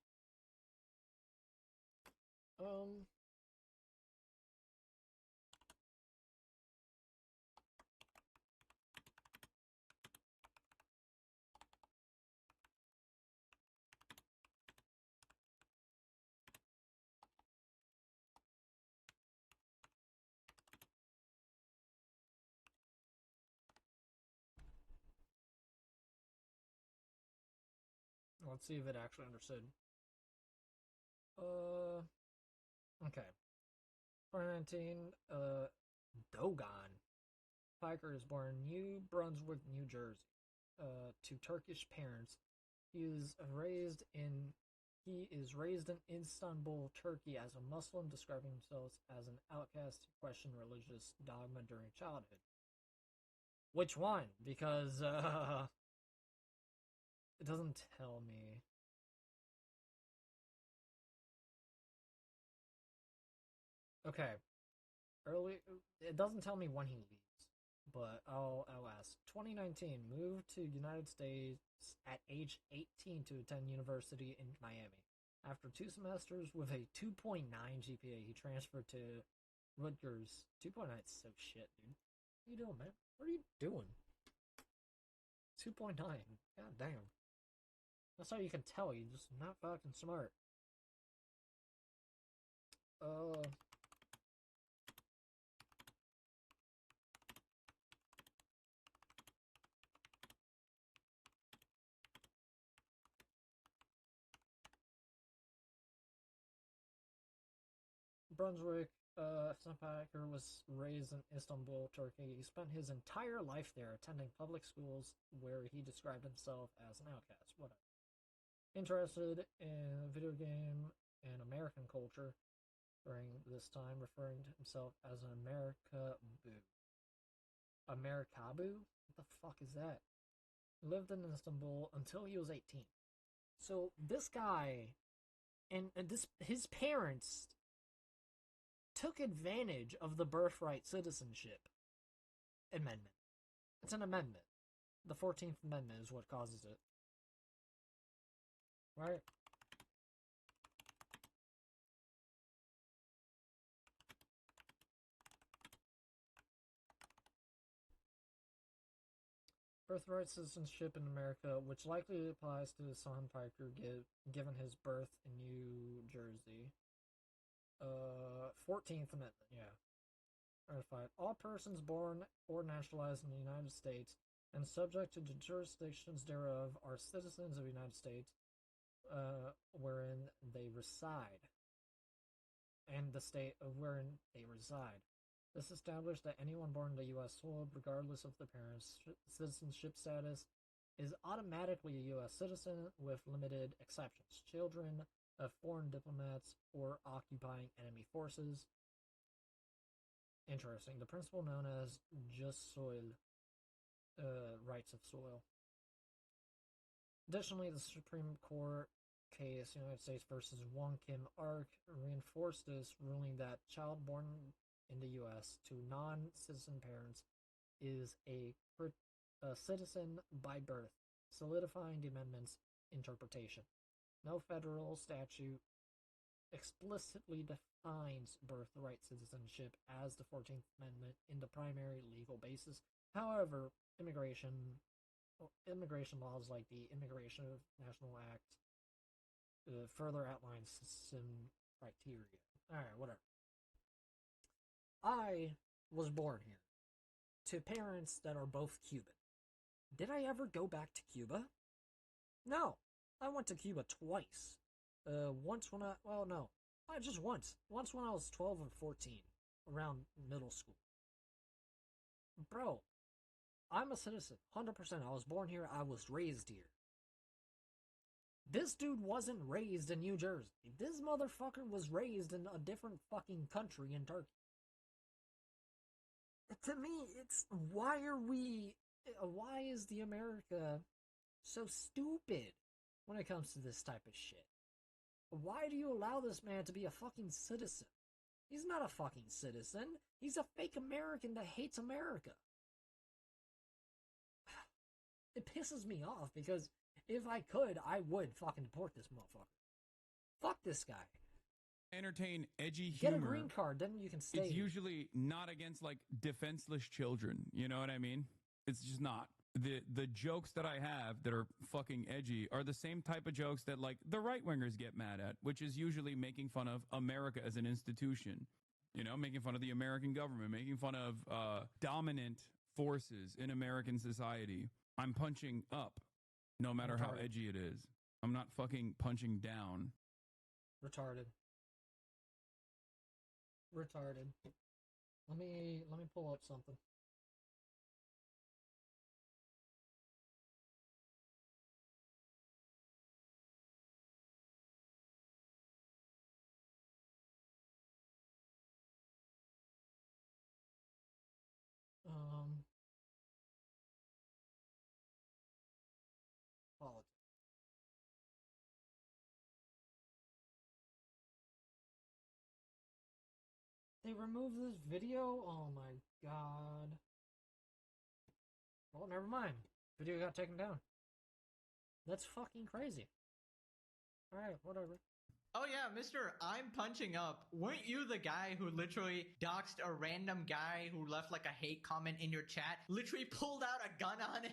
Let's see if it actually understood. Okay. 2019, Dogon. Piker is born in New Brunswick, New Jersey, to Turkish parents. He is raised in Istanbul, Turkey, as a Muslim, describing himself as an outcast who questioned religious dogma during childhood. Which one? Because it doesn't tell me. Okay. It doesn't tell me when he leaves, but I'll ask. 2019, moved to United States at age 18 to attend university in Miami. After 2 semesters with a 2.9 GPA, he transferred to Rutgers. 2.9 is so shit, dude. What are you doing, man? What are you doing? 2.9. God damn. That's how you can tell you're just not fucking smart. Brunswick, Piker was raised in Istanbul, Turkey. He spent his entire life there, attending public schools where he described himself as an outcast. Whatever. Interested in video game and American culture during this time, referring to himself as an Americaboo. Americaboo? What the fuck is that? Lived in Istanbul until he was 18. So this guy and his parents took advantage of the birthright citizenship amendment. It's an amendment. The 14th Amendment is what causes it. Right? Birthright citizenship in America, which likely applies to Hasan Piker given his birth in New Jersey. 14th Amendment, yeah. Ratified. All persons born or naturalized in the United States and subject to the jurisdictions thereof are citizens of the United States, wherein they reside, and the state of wherein they reside. This established that anyone born in the U.S. soil, regardless of the parents' citizenship status, is automatically a U.S. citizen with limited exceptions. Children of foreign diplomats or occupying enemy forces. Interesting. The principle known as just soil, rights of soil. Additionally, the Supreme Court case, United States versus Wong Kim Ark, reinforced this, ruling that child born in the U.S. to non-citizen parents is a citizen by birth, solidifying the amendment's interpretation. No federal statute explicitly defines birthright citizenship as the 14th Amendment in the primary legal basis. However, immigration laws like the Immigration National Act further outlines some criteria. Alright, whatever. I was born here to parents that are both Cuban. Did I ever go back to Cuba? No. I went to Cuba twice. Once when just once. Once when I was 12 or 14, around middle school. Bro, I'm a citizen, 100%. I was born here, I was raised here. This dude wasn't raised in New Jersey. This motherfucker was raised in a different fucking country in Turkey. To me, it's why is the America so stupid when it comes to this type of shit? Why do you allow this man to be a fucking citizen? He's not a fucking citizen. He's a fake American that hates America. It pisses me off because if I could, I would fucking deport this motherfucker. Fuck this guy. Entertain edgy humor. Get a green card, then you can stay. It's usually not against like defenseless children. You know what I mean? It's just not. The jokes that I have that are fucking edgy are the same type of jokes that like the right wingers get mad at, which is usually making fun of America as an institution. You know, making fun of the American government, making fun of dominant forces in American society. I'm punching up, no matter how edgy it is. I'm not fucking punching down. Retarded. Let me pull up something. Politics. They removed this video? Oh my god. Well, never mind. Video got taken down. That's fucking crazy. Alright, whatever. Oh yeah, Mr. I'm punching up. Weren't you the guy who literally doxed a random guy who left like a hate comment in your chat? Literally pulled out a gun on him?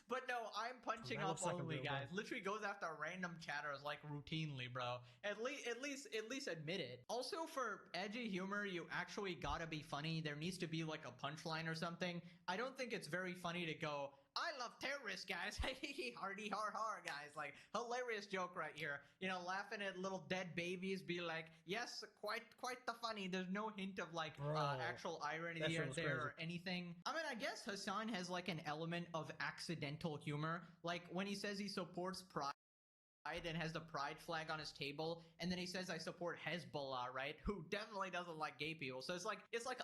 But no, I'm punching up like only, guys. Literally goes after random chatters like routinely, bro. At least admit it. Also, for edgy humor, you actually gotta be funny. There needs to be like a punchline or something. I don't think it's very funny to go, I love terrorists, guys. Hardy har har, guys. Like, hilarious joke right here. You know, laughing at little dead babies, be like, yes, quite the funny. There's no hint of like actual irony there or anything. I mean, I guess Hasan has like an element of accidental humor. Like when he says he supports Pride and has the pride flag on his table, and then he says I support Hezbollah, right? Who definitely doesn't like gay people. So it's like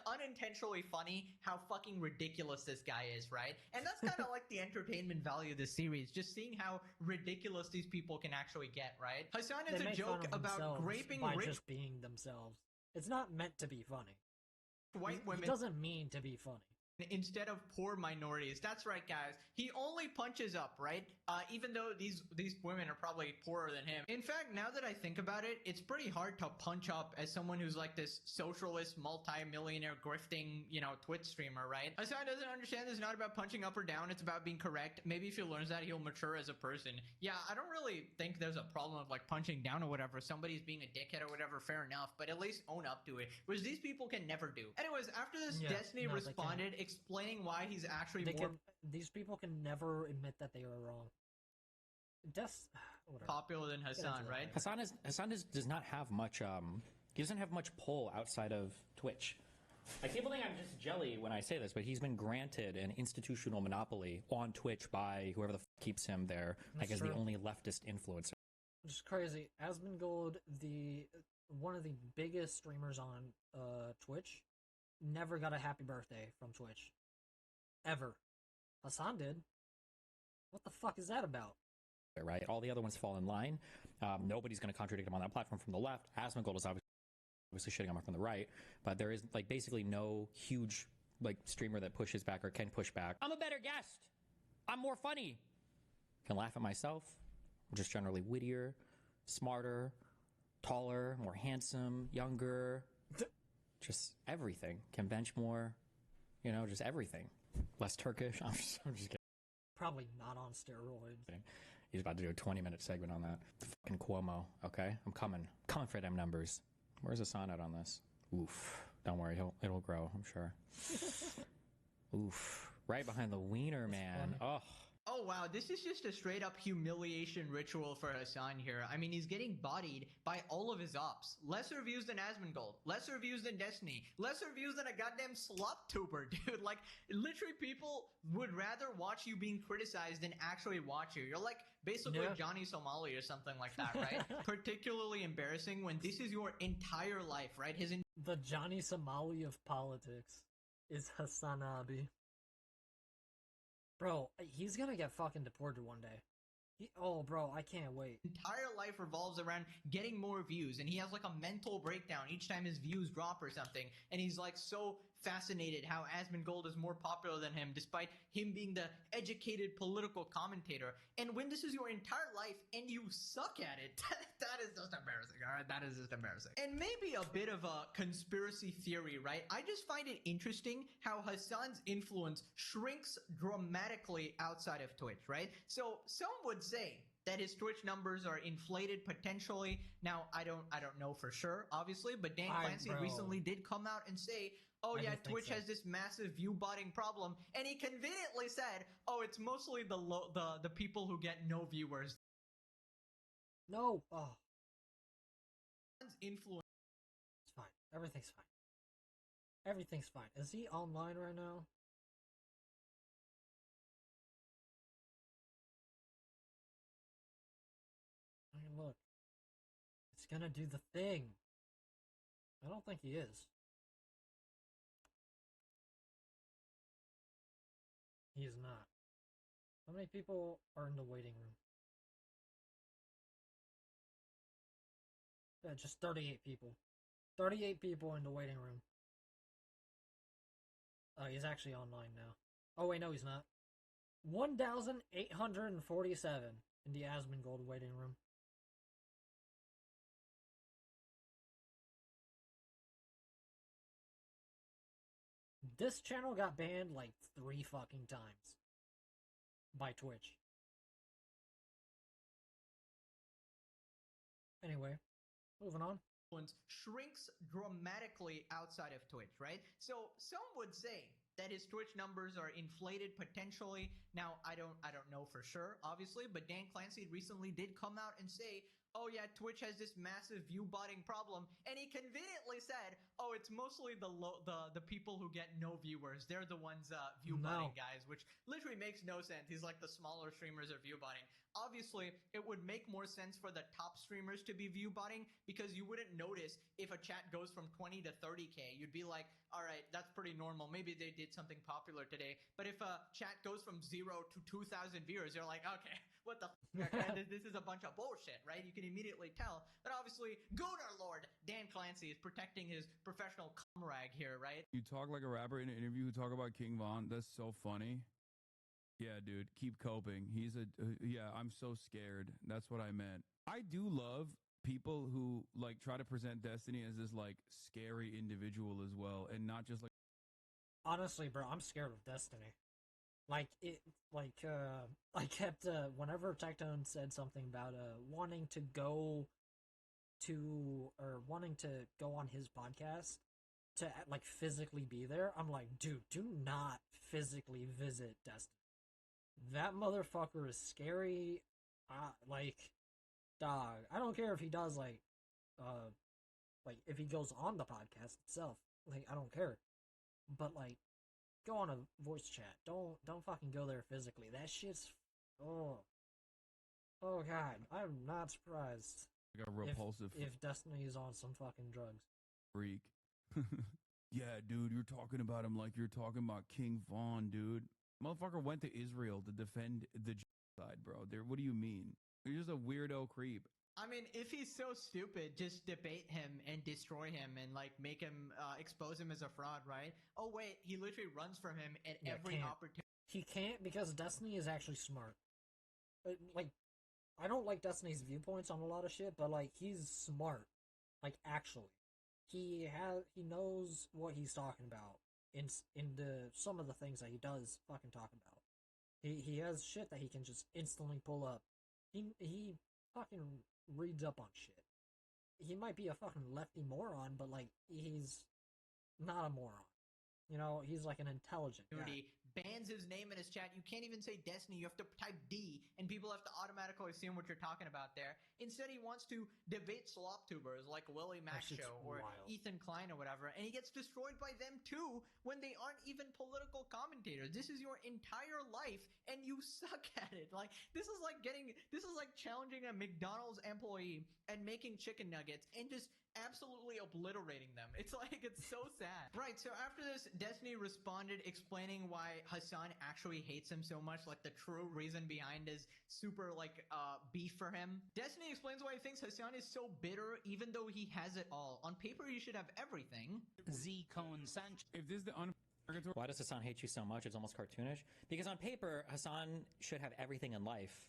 unintentionally funny how fucking ridiculous this guy is, right? And that's kind of like the entertainment value of this series, just seeing how ridiculous these people can actually get, right? Hasan is a joke about raping by just being themselves. It's not meant to be funny. White women. It doesn't mean to be funny. Instead of poor minorities. That's right, guys. He only punches up, right? Even though these women are probably poorer than him. In fact, now that I think about it, it's pretty hard to punch up as someone who's like this socialist, multi-millionaire, grifting, you know, Twitch streamer, right? Hasan doesn't understand this is not about punching up or down. It's about being correct. Maybe if he learns that, he'll mature as a person. Yeah, I don't really think there's a problem of like punching down or whatever. Somebody's being a dickhead or whatever, fair enough. But at least own up to it, which these people can never do. Anyways, after this, Destiny responded explaining why he's actually these people can never admit that they are wrong. Popular than Hasan, right? Hasan does not have much he doesn't have much pull outside of Twitch. Like, people think I'm just jelly when I say this, but he's been granted an institutional monopoly on Twitch by whoever the keeps him there, like as the only leftist influencer. Which is crazy. Asmongold, one of the biggest streamers on Twitch, never got a happy birthday from Twitch. Ever. Hasan did. What the fuck is that about? right? All the other ones fall in line. Nobody's going to contradict him on that platform from the left. Asmongold is obviously shitting on him from the right, but there is like basically no huge like streamer that pushes back or can push back. I'm a better guest. I'm more funny. Can laugh at myself. I'm just generally wittier, smarter, taller, more handsome, younger. Just everything. Can bench more. You know, just everything. Less Turkish. I'm just kidding. Probably not on steroids. He's about to do a 20-minute segment on that. Fucking Cuomo, okay? I'm coming for them numbers. Where's Hasan at on this? Oof. Don't worry, it'll grow, I'm sure. Oof. Right behind the wiener, man. Oh. Oh wow, this is just a straight up humiliation ritual for Hasan here. I mean, he's getting bodied by all of his ops. Lesser views than Asmongold, lesser views than Destiny, lesser views than a goddamn slop tuber, dude. Like, literally people would rather watch you being criticized than actually watch you. You're like basically Johnny Somali or something like that, right? Particularly embarrassing when this is your entire life, right? The Johnny Somali of politics is Hasan Abi. Bro, he's gonna get fucking deported one day. Oh, bro, I can't wait. Entire life revolves around getting more views, and he has like a mental breakdown each time his views drop or something, and he's like so fascinated how Asmongold is more popular than him, despite him being the educated political commentator. And when this is your entire life and you suck at it, that is just embarrassing, alright? That is just embarrassing. And maybe a bit of a conspiracy theory, right? I just find it interesting how Hasan's influence shrinks dramatically outside of Twitch, right? So some would say that his Twitch numbers are inflated potentially. Now, I don't know for sure, obviously, but Dan Clancy recently did come out and say, oh yeah, Twitch has this massive view botting problem, and he conveniently said, oh, it's mostly the people who get no viewers. No. Oh. Influence. It's fine. Everything's fine. Everything's fine. Is he online right now? I mean, look. It's gonna do the thing. I don't think he is. He is not. How many people are in the waiting room? Yeah, just 38 people. 38 people in the waiting room. Oh, he's actually online now. Oh, wait, no, he's not. 1,847 in the Asmongold waiting room. This channel got banned like 3 fucking times by Twitch. Anyway, moving on. Shrinks dramatically outside of Twitch, right? So some would say that his Twitch numbers are inflated potentially. Now, I don't know for sure, obviously, but Dan Clancy recently did come out and say, oh yeah, Twitch has this massive view botting problem, and he conveniently said, oh, it's mostly the people who get no viewers. They're the ones view botting guys, which literally makes no sense. He's like the smaller streamers are view botting. Obviously, it would make more sense for the top streamers to be view botting because you wouldn't notice if a chat goes from 20 to 30k. You'd be like, all right, that's pretty normal. Maybe they did something popular today. But if a chat goes from 0 to 2,000 viewers, you're like, okay, what the this is a bunch of bullshit, right? You can immediately tell. But obviously, Gooner Lord Dan Clancy is protecting his professional cum rag here, right? You talk like a rapper in an interview who talk about King Von. That's so funny. Yeah, dude, keep coping. Yeah, I'm so scared. That's what I meant. I do love people who like try to present Destiny as this like scary individual as well, and not just like. Honestly, bro, I'm scared of Destiny. I kept whenever Tectone said something about wanting to go on his podcast to like physically be there, I'm like, dude, do not physically visit Destiny. That motherfucker is scary. Dog, I don't care if he does like if he goes on the podcast itself. Like, I don't care. But like, go on a voice chat. Don't fucking go there physically. That shit's oh god. I'm not surprised. Like a repulsive if Destiny is on some fucking drugs. Freak. Yeah, dude, you're talking about him like you're talking about King Von, dude. Motherfucker went to Israel to defend the side, bro. What do you mean? You're just a weirdo creep. I mean, if he's so stupid, just debate him and destroy him and like make him expose him as a fraud, right? Oh wait, he literally runs from him at every opportunity. He can't because Destiny is actually smart. Like, I don't like Destiny's viewpoints on a lot of shit, but like he's smart. Like actually, he knows what he's talking about in some of the things that he does fucking talk about. He has shit that he can just instantly pull up. He fucking reads up on shit. He might be a fucking lefty moron, but like he's not a moron. You know, he's like an intelligent guy. Bans his name in his chat. You can't even say Destiny. You have to type D, and people have to automatically assume what you're talking about there. Instead, he wants to debate slop tubers like Willie Mack Show or Ethan Klein or whatever, and he gets destroyed by them too when they aren't even political commentators. This is your entire life, and you suck at it. Like this is like challenging a McDonald's employee and making chicken nuggets and just absolutely obliterating them. It's so sad. Right, so after this, Destiny responded explaining why Hasan actually hates him so much, like the true reason behind his super beef for him. Destiny explains why he thinks Hasan is so bitter even though he has it all. On paper, you should have everything. Z Cone Sanchez. If this is the Why does Hasan hate you so much? It's almost cartoonish. Because on paper, Hasan should have everything in life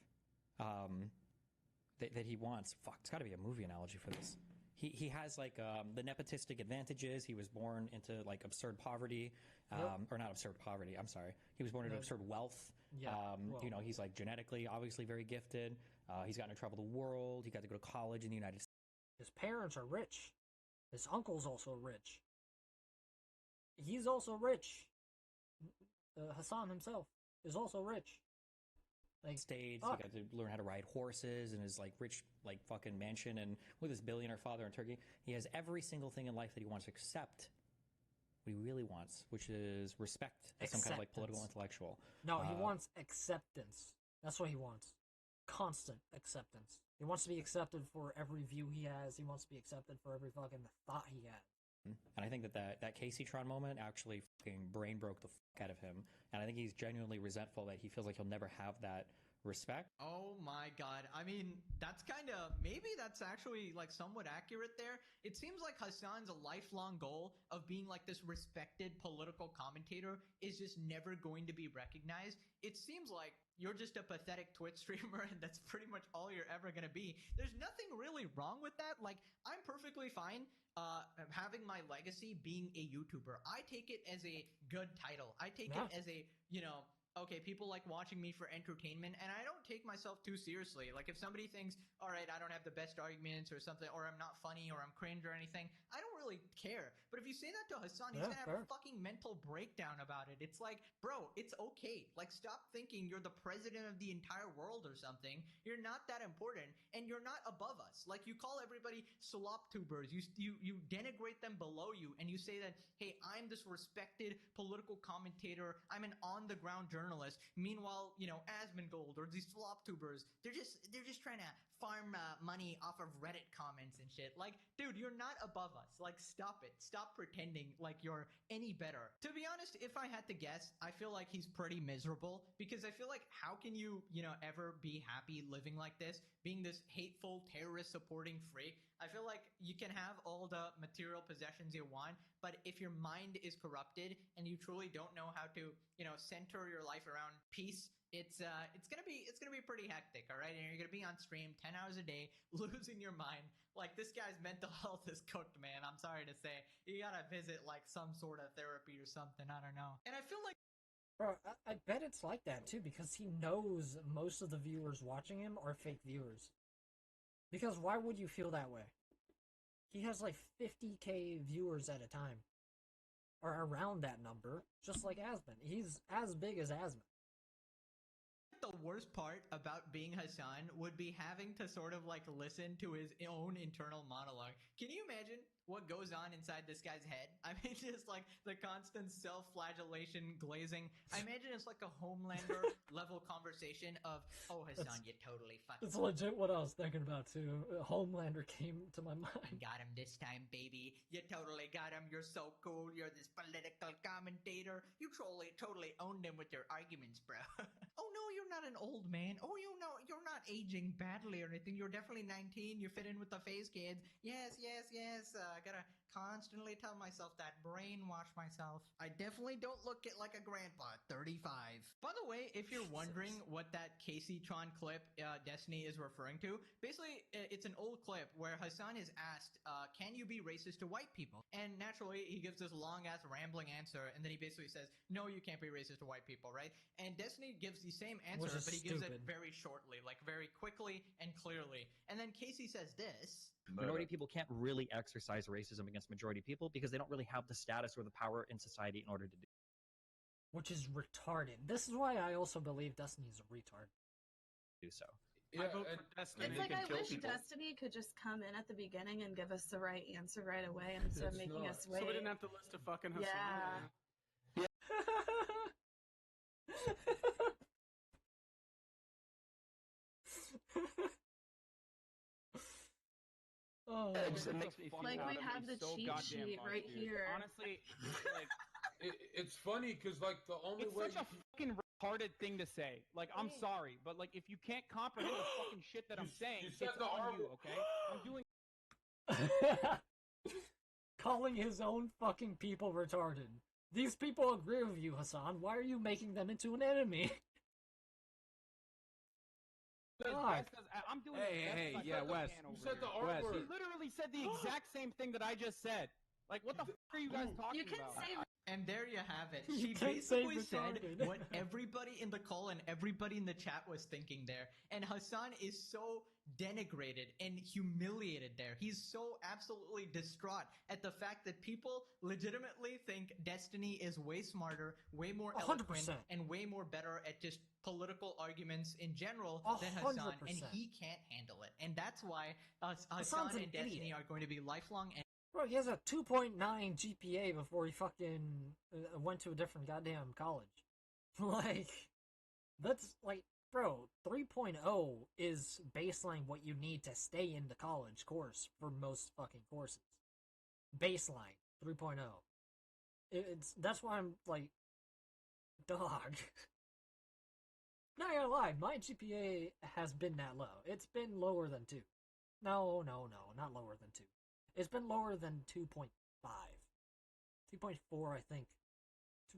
that he wants. Fuck, it's got to be a movie analogy for this. He has like the nepotistic advantages. He was born into like absurd poverty, or not absurd poverty. I'm sorry. He was born into absurd wealth. Yeah. You know, he's like genetically, obviously very gifted. He's gotten in trouble with the world. He got to go to college in the United States. His parents are rich. His uncle's also rich. He's also rich. Hasan himself is also rich. Like, He got to learn how to ride horses in his like rich like fucking mansion and with his billionaire father in Turkey. He has every single thing in life that he wants except what he really wants, which is respect as some kind of like political intellectual. No, he wants acceptance. That's what he wants. Constant acceptance. He wants to be accepted for every view he has. He wants to be accepted for every fucking thought he has. And I think that Casey-tron moment actually fucking brain broke the fuck out of him. And I think he's genuinely resentful that he feels like he'll never have that respect. Oh my god. I mean, maybe that's actually like somewhat accurate there. It seems like Hasan's lifelong goal of being like this respected political commentator is just never going to be recognized. It seems like you're just a pathetic Twitch streamer and that's pretty much all you're ever going to be. There's nothing really wrong with that. Like, I'm perfectly fine having my legacy being a YouTuber. I take it as a good title. I take it as a, okay, people like watching me for entertainment, and I don't take myself too seriously. Like, if somebody thinks, all right, I don't have the best arguments or something, or I'm not funny, or I'm cringe or anything, I don't really care. But if you say that to Hasan, he's gonna have a fucking mental breakdown about it. It's like, bro, it's okay. Like, stop thinking you're the president of the entire world or something. You're not that important, and you're not above us. Like, you call everybody slop tubers. You denigrate them below you, and you say that, hey, I'm this respected political commentator. I'm an on-the-ground journalist. Meanwhile, Asmongold or these flop tubers, they're just trying to farm money off of Reddit comments and shit. Like, dude, you're not above us. Like, stop it. Stop pretending like you're any better. To be honest, if I had to guess, I feel like he's pretty miserable because I feel like how can you, ever be happy living like this, being this hateful, terrorist supporting freak? I feel like you can have all the material possessions you want, but if your mind is corrupted and you truly don't know how to, center your life around peace, it's gonna be pretty hectic, all right? And you're gonna be on stream 10 hours a day, losing your mind. Like, this guy's mental health is cooked, man. I'm sorry to say. You gotta visit like some sort of therapy or something. I don't know. And I feel like, bro, I bet it's like that too because he knows most of the viewers watching him are fake viewers. Because why would you feel that way? He has like 50k viewers at a time. Or around that number, just like Asmon. He's as big as Asmon. the worst part about being Hasan would be having to sort of like listen to his own internal monologue. Can you imagine what goes on inside this guy's head? I mean, just like the constant self-flagellation, glazing. I imagine it's like a Homelander level conversation of, oh, Hasan, you totally fucking... It's legit what I was thinking about too. Homelander came to my mind. Got him this time, baby. You totally got him. You're so cool. You're this political commentator. You totally owned him with your arguments, bro. Oh, no, you're not an old man. Oh, you know, you're not aging badly or anything. You're definitely 19. You fit in with the phase kids. Yes. Gotta constantly tell myself that, brainwash myself. I definitely don't look like a grandpa, 35. By the way, if you're wondering what that Casey Tron clip Destiny is referring to, basically it's an old clip where Hasan is asked, can you be racist to white people? And naturally, he gives this long-ass rambling answer, and then he basically says, no, you can't be racist to white people, right? And Destiny gives the same answer, but he gives it very shortly, like very quickly and clearly. And then Casey says this. Minority people can't really exercise racism against majority people because they don't really have the status or the power in society in order to do. Which is retarded. This is why I also believe Destiny is a retard. Do so. I vote for Destiny. It's like I wish Destiny could just come in at the beginning and give us the right answer right away instead of making us wait. So we didn't have to list a fucking Hasan. Yeah. Oh, like we have the cheat sheet right here. Honestly, like it's funny because like the only it's way such a fucking retarded thing to say. Like, I'm sorry, but like if you can't comprehend the fucking shit that I'm saying, you said it's the on R you, okay? I'm doing. Calling his own fucking people retarded. These people agree with you, Hasan. Why are you making them into an enemy? God. I'm doing Hey, Wes. You said the R Wes, word. He literally said the exact same thing that I just said. Like, what the fuck are you guys talking about? And there you have it. You She can't say basically said retarded. what everybody in the call and everybody in the chat was thinking there. And Hasan is so denigrated and humiliated there. He's so absolutely distraught at the fact that people legitimately think Destiny is way smarter, way more eloquent, 100%. and way more better at just political arguments in general than 100%. Hasan, and he can't handle it. And that's why Hasan and Destiny are going to be lifelong enemies. Bro, he has a 2.9 GPA before he fucking went to a different goddamn college. Like, that's like, bro, 3.0 is baseline what you need to stay in the college course for most fucking courses. Baseline 3.0. That's why I'm like, dog. Not gonna lie, my GPA has been that low. It's been lower than 2. No, not lower than 2. It's been lower than 2.5. 2.4, I think.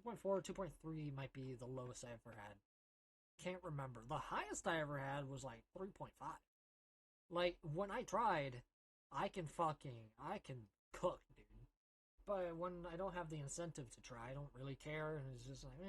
2.4, 2.3 might be the lowest I ever had. Can't remember. The highest I ever had was like 3.5. Like, when I tried, I can cook, dude. But when I don't have the incentive to try, I don't really care, and it's just like,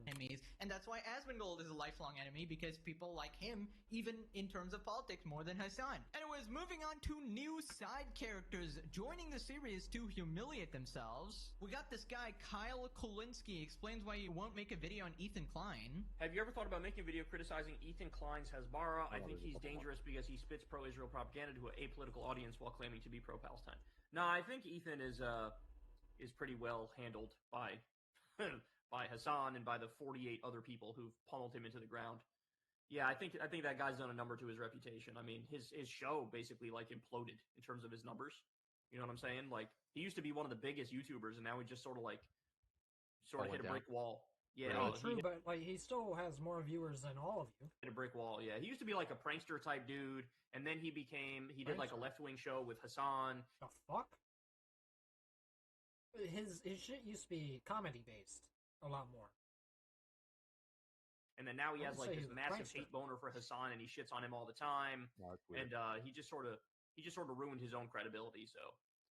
enemies. And that's why Asmongold is a lifelong enemy, because people like him, even in terms of politics, more than Hasan. Anyways, moving on to new side characters joining the series to humiliate themselves. We got this guy, Kyle Kolinsky, explains why he won't make a video on Ethan Klein. Have you ever thought about making a video criticizing Ethan Klein's Hezbollah? I think he's dangerous because he spits pro-Israel propaganda to an apolitical audience while claiming to be pro-Palestine. No, I think Ethan is pretty well handled by by Hasan and by the 48 other people who've pummeled him into the ground. Yeah, I think that guy's done a number to his reputation. I mean, his show basically like imploded in terms of his numbers. You know what I'm saying? Like, he used to be one of the biggest YouTubers, and now he just sort of hit a brick wall. Yeah, really true, but like he still has more viewers than all of you. Hit a brick wall. Yeah, he used to be like a prankster type dude, and then he did like a left wing show with Hasan. The fuck? His shit used to be comedy based a lot more. And then now he has like this massive hate boner for Hasan, and he shits on him all the time. And he just sort of ruined his own credibility. So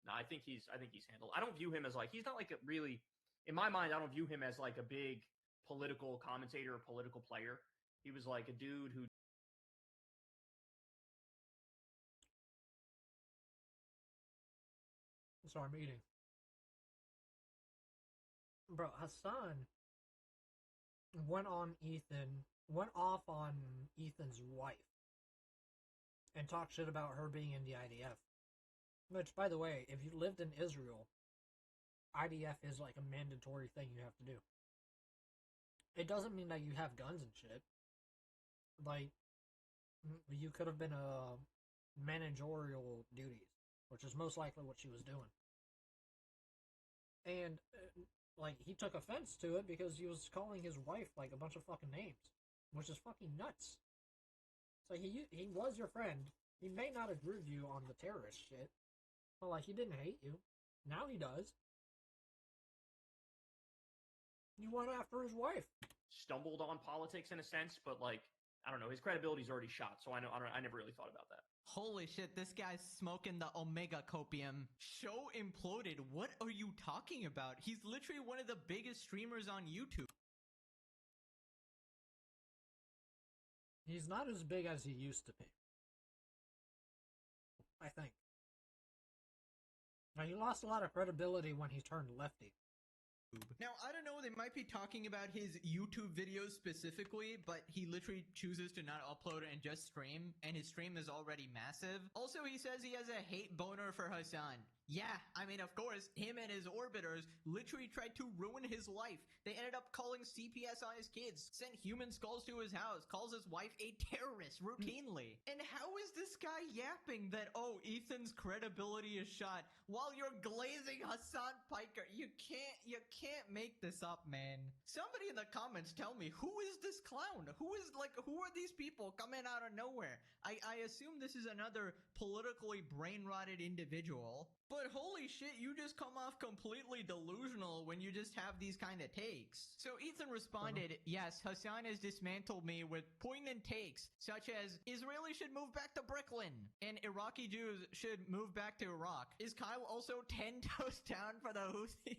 no, I think he's handled. I don't view him as like, he's not like a really, in my mind, I don't view him as like a big political commentator or political player. He was like a dude who. Sorry, I'm eating. Bro, Hasan went off on Ethan's wife and talked shit about her being in the IDF. Which, by the way, if you lived in Israel, IDF is like a mandatory thing you have to do. It doesn't mean that you have guns and shit. Like, you could have been a managerial duties, which is most likely what she was doing. And like, he took offense to it because he was calling his wife like a bunch of fucking names. which is fucking nuts. So he was your friend. He may not agree with you on the terrorist shit, but like he didn't hate you. Now he does. You went after his wife. Stumbled on politics in a sense, but like I don't know, his credibility's already shot. So I never really thought about that. Holy shit, this guy's smoking the Omega copium. Show imploded. What are you talking about? He's literally one of the biggest streamers on YouTube. He's not as big as he used to be. I think. Now, he lost a lot of credibility when he turned lefty. Now, I don't know, they might be talking about his YouTube videos specifically, but he literally chooses to not upload and just stream, and his stream is already massive. Also, he says he has a hate boner for Hasan. Yeah, I mean, of course, him and his orbiters literally tried to ruin his life. They ended up calling CPS on his kids, sent human skulls to his house, calls his wife a terrorist routinely. And how is this guy yapping that, oh, Ethan's credibility is shot while you're glazing Hasan Piker? You can't make this up, man. Somebody in the comments tell me, who is this clown? Who are these people coming out of nowhere? I assume this is another politically brain-rotted individual. But holy shit, you just come off completely delusional when you just have these kind of takes. So Ethan responded, yes, Hasan has dismantled me with poignant takes, such as Israelis should move back to Brooklyn, and Iraqi Jews should move back to Iraq. Is Kyle also 10 toes down for the Houthis?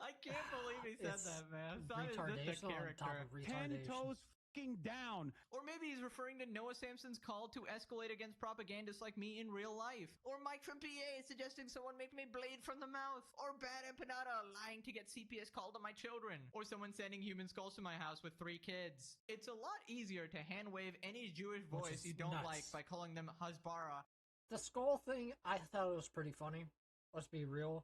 I can't believe he said that, man. Hasan is just a character. 10 toes fucking down. Or maybe he's referring to Noah Samson's call to escalate against propagandists like me in real life. Or Mike Trimpier suggesting someone make me bleed from the mouth. Or Bad Empanada lying to get CPS called to my children. Or someone sending human skulls to my house with 3 kids. It's a lot easier to hand wave any Jewish voice you don't like by calling them Hasbara. The skull thing, I thought it was pretty funny. Let's be real.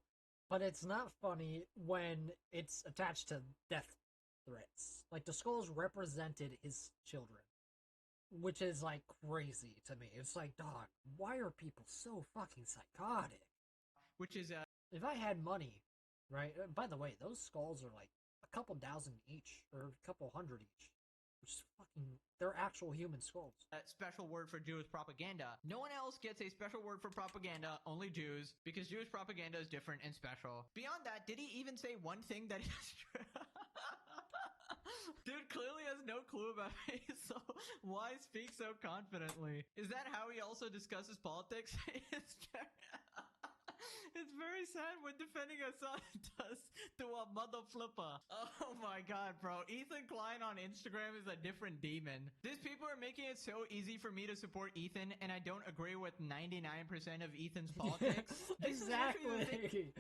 But it's not funny when it's attached to death threats. Like, the skulls represented his children, which is like crazy to me. It's like, dog, why are people so fucking psychotic? Which is if I had money, right? By the way, those skulls are like a couple thousand each, or a couple hundred each, which is fucking, they're actual human skulls. A special word for Jewish propaganda. No one else gets a special word for propaganda, only Jews, because Jewish propaganda is different and special. Beyond that, did he even say one thing that is true? Dude clearly has no clue about me, so why speak so confidently? Is that how he also discusses politics? It's very sad when defending Hasan does to a mother flipper. Oh my god, bro. Ethan Klein on Instagram is a different demon. These people are making it so easy for me to support Ethan, and I don't agree with 99% of Ethan's politics. Exactly.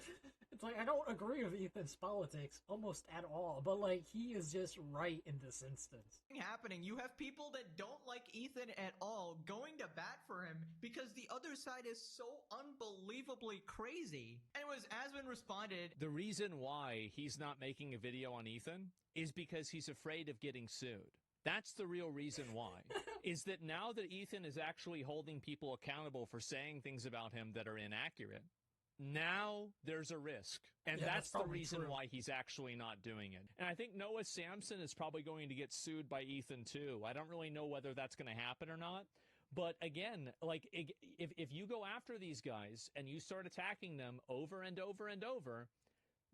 It's like, I don't agree with Ethan's politics almost at all, but like, he is just right in this instance. Happening. You have people that don't like Ethan at all going to bat for him because the other side is so unbelievably crazy. Anyways, Aswin responded, the reason why he's not making a video on Ethan is because he's afraid of getting sued. That's the real reason why. Is that now that Ethan is actually holding people accountable for saying things about him that are inaccurate, now there's a risk. And that's the reason why he's actually not doing it. And I think Noah Samson is probably going to get sued by Ethan too. I don't really know whether that's going to happen or not. But again, like, if you go after these guys and you start attacking them over and over and over,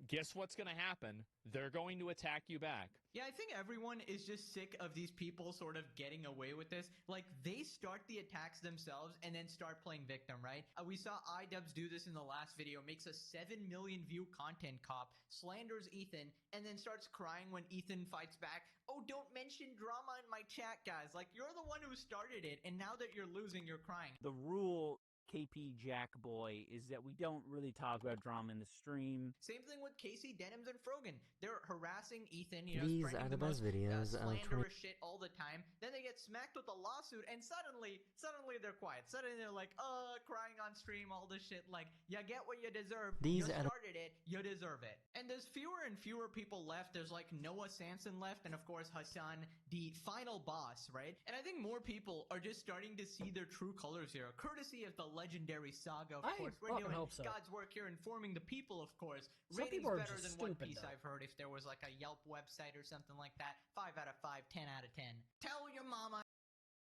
guess what's going to happen? They're going to attack you back. Yeah, I think everyone is just sick of these people sort of getting away with this. Like, they start the attacks themselves and then start playing victim, right? We saw iDubbbz do this in the last video, makes a 7 million view content cop, slanders Ethan, and then starts crying when Ethan fights back. Oh, don't mention drama in my chat, guys. Like, you're the one who started it, and now that you're losing, you're crying. The rule, KP Jack Boy, is that we don't really talk about drama in the stream. Same thing with Casey Denims and Frogan. They're harassing Ethan, These are the best videos of slanderous shit all the time. Then they get smacked with a lawsuit, and suddenly they're quiet. Suddenly they're like, crying on stream, all this shit. Like, you get what you deserve. You started it, you deserve it. And there's fewer and fewer people left. There's like Noah Samson left, and of course Hasan, the final boss, right? And I think more people are just starting to see their true colors here, courtesy of the legendary saga, of I course. We're fucking doing hope so. God's work here, informing the people, of course. Some Ratings people are better just than One stupid, Piece, though. I've heard. If there was like a Yelp website or something like that, 5 out of 5, 10 out of 10. Tell your mama.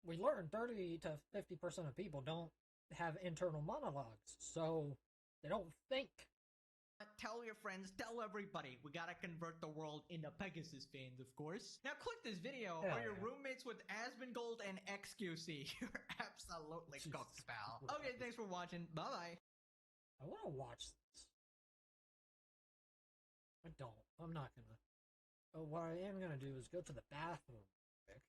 We learned 30 to 50% of people don't have internal monologues, so they don't think. Tell your friends, tell everybody. We gotta convert the world into Pegasus fans, of course. Now click this video, Hell or your yeah. roommates with Asmongold and XQC. You're absolutely cooked, pal. Okay, thanks for watching. Bye-bye. I want to watch this. I don't. I'm not gonna. Oh, what I am gonna do is go to the bathroom quick.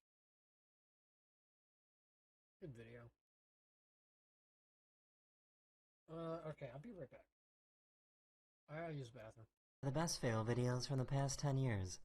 Good video. Okay, I'll be right back. I gotta use the bathroom. The best fail videos from the past 10 years.